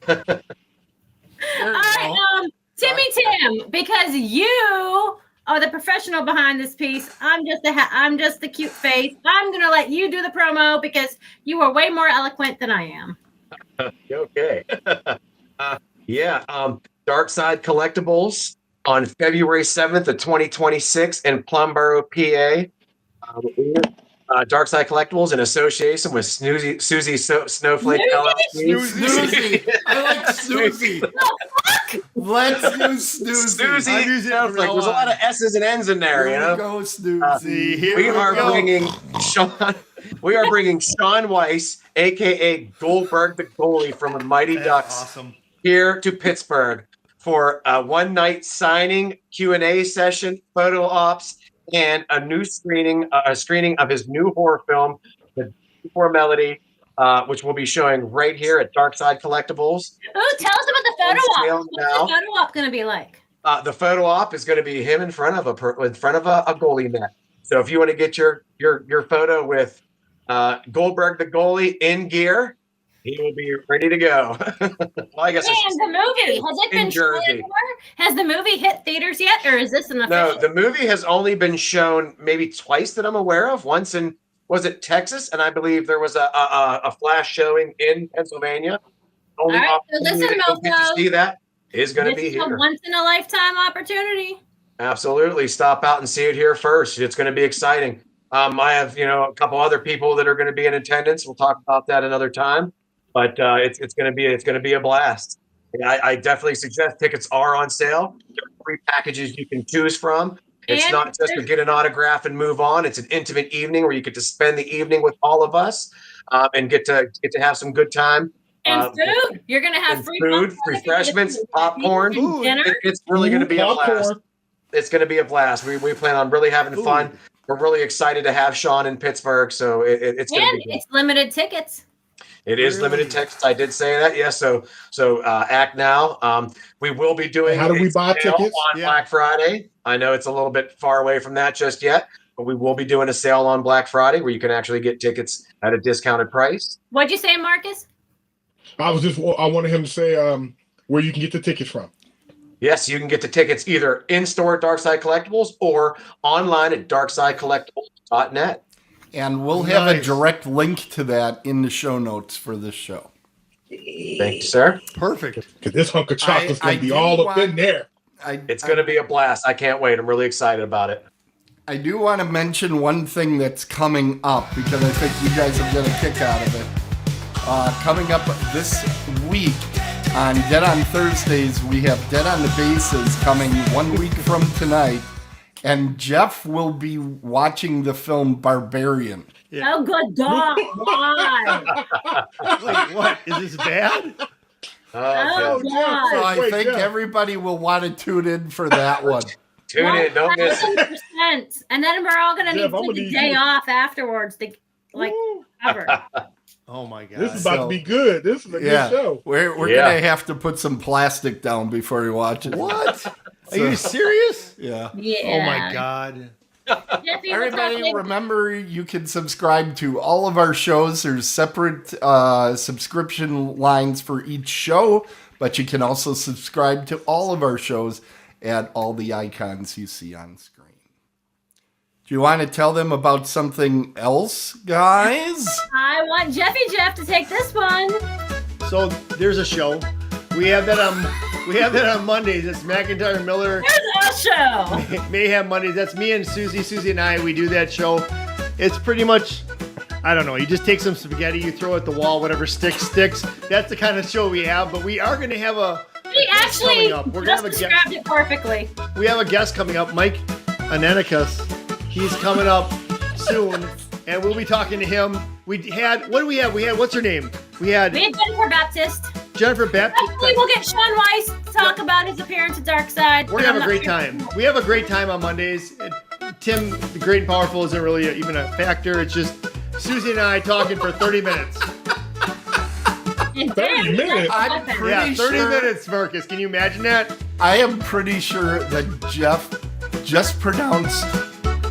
There you All right, go. Timmy Tim, because you are the professional behind this piece. I'm just the cute face. I'm gonna let you do the promo because you are way more eloquent than I am. Okay. Yeah. Dark Side Collectibles on February 7th of 2026 in Plumboro, PA. Dark Side Collectibles in association with Suzy Snowflake LLC. Suzy. I like Suzy. Let's do Suzy. Suzy Snowflake. There's a lot of S's and N's in there, you know. Go Suzy. We are bringing Sean. We are bringing Sean Weiss, aka Goldberg the goalie from the Mighty Ducks, Awesome. here to Pittsburgh for a one-night signing, Q&A session, photo ops, and a new screening of his new horror film, The Before Melody, which we'll be showing right here at Dark Side Collectibles. Oh, tell us about the photo op. What's the photo op going to be like? The photo op is going to be him in front of a goalie net. So if you want to get your photo with Goldberg the goalie in gear, he will be ready to go. Well, I guess And the movie, has it been shown anywhere? Has the movie hit theaters yet, or is this an official? No, the movie has only been shown maybe twice that I'm aware of. Once in, was it Texas? And I believe there was a flash showing in Pennsylvania. Only All right, so opportunity listen, to get to see that is going to be This is a here. once-in-a-lifetime opportunity. Absolutely. Stop out and see it here first. It's going to be exciting. I have, a couple other people that are going to be in attendance. We'll talk about that another time. But it's going to be a blast. I definitely suggest tickets are on sale. There are 3 packages you can choose from. It's And not just to get an autograph and move on. It's an intimate evening where you get to spend the evening with all of us and get to have some good time. And food. You're going to have and free food, popcorn, refreshments, popcorn. dinner. It's really going to be a blast. Popcorn. It's going to be a blast. We plan on really having fun. We're really excited to have Sean in Pittsburgh, so it's going to be good. It's limited tickets. It is limited tickets. I did say that. Yes. So act now. We will be doing. How do we a buy sale tickets? on Black Friday? I know it's a little bit far away from that just yet, but we will be doing a sale on Black Friday where you can actually get tickets at a discounted price. What'd you say, Marcus? I wanted him to say where you can get the tickets from. Yes, you can get the tickets either in store at Darkside Collectibles or online at darksidecollectibles.net. And we'll have a Nice. direct link to that in the show notes for this show. Thank you, sir. Perfect. Because this hunk of chocolate's I going to be do all up want- in there. It's going to be a blast. I can't wait. I'm really excited about it. I do want to mention one thing that's coming up because I think you guys will get a kick out of it. Coming up this week on Dead on Thursdays, we have Dead on the Bases coming 1 week from tonight. And Jeff will be watching the film Barbarian. Yeah. Oh, good God. Why? Wait, what? Is this bad? Oh, So God. I think everybody will want to tune in for that one. Tune in. Don't miss it. 1,000%. And then we're all going to Jeff, need I'm to gonna take a need day you. off afterwards to, cover. Oh my god. This is about to be good. This is a Yeah, good show. we're Yeah. gonna have to put some plastic down before we watch it. What? Are you serious? Yeah. Yeah. Oh my god. Jeffy, what's Everybody, up? remember you can subscribe to all of our shows. There's separate subscription lines for each show, but you can also subscribe to all of our shows at all the icons you see on screen. Do you want to tell them about something else, guys? I want Jeffy Jeff to take this one. So there's a show. We have that on Mondays. It's MacIntyre Miller. There's a show. Mayhem Mondays. That's me and Suzy. Suzy and I, we do that show. It's pretty much, I don't know, you just take some spaghetti, you throw it at the wall, whatever sticks. That's the kind of show we have, but we are going to have a He guest actually coming up. We're just gonna have a described it perfectly. We have a guest coming up, Mike Ananikas. He's coming up soon, and we'll be talking to him. What do we have? What's her name? We had We had Jennifer Baptist. Jennifer Baptist. Hopefully we'll get Sean Weiss to talk about his appearance at Darkside. We're gonna have a great time. We have a great time on Mondays. Tim, the Great and Powerful, isn't really even a factor. It's just Suzy and I talking for 30 minutes. 30 minutes? I'm pretty Yeah, 30 sure. minutes, Marcus. Can you imagine that? I am pretty sure that Jeff just pronounced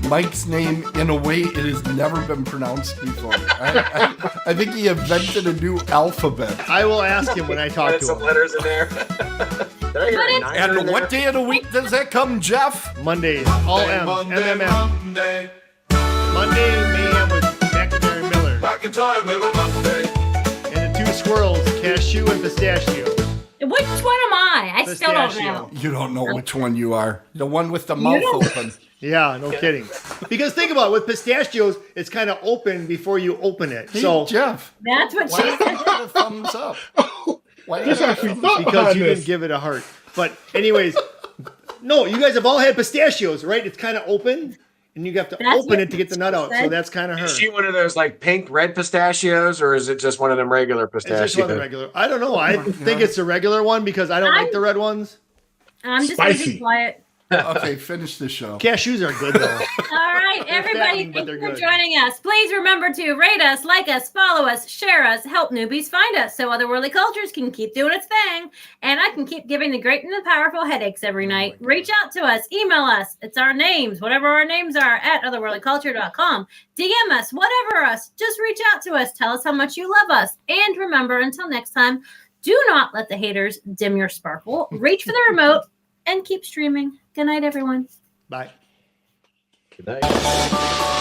Mike's name in a way it has never been pronounced before. I think he invented a new alphabet. I will ask him when I talk Put to some him. letters in there. Did I hear a niner in And there? what day of the week does that come, Jeff? Mondays, all M, MMM. Monday Mayhem with MacIntyre Miller. And the two squirrels, Cashew and Pistachio. Which one am I? I still don't Pistachio. know. You don't know which one you are. The one with the mouth open. Yeah, no kidding. Because think about it, with pistachios, it's kind of open before you open it. Hey, So Jeff, That's what why she did you said. give a thumbs up? Why There's actually thought because behind you this. didn't give it a heart. But anyways, no, you guys have all had pistachios, right? It's kind of open, and you have to That's open what it to get the nut out. So said. that's kind of her. Is she one of those like pink red pistachios, or is it just one of them regular It's pistachios? just one of the regular. I don't know. I think it's the regular one because I don't like the red ones. I'm just going to Spicy. be quiet. Okay, finish the show. Cashews are good though. All right, everybody, fattening, but thank you they're for good. joining us. Please remember to rate us, like us, follow us, share us, help newbies find us so Otherworldly Cultures can keep doing its thing. And I can keep giving the great and the powerful headaches every night. Reach out to us, email us. It's our names, whatever our names are, at otherworldlyculture.com. DM us, whatever us. Just reach out to us. Tell us how much you love us. And remember, until next time, do not let the haters dim your sparkle. Reach for the remote and keep streaming. Good night, everyone. Bye. Good night.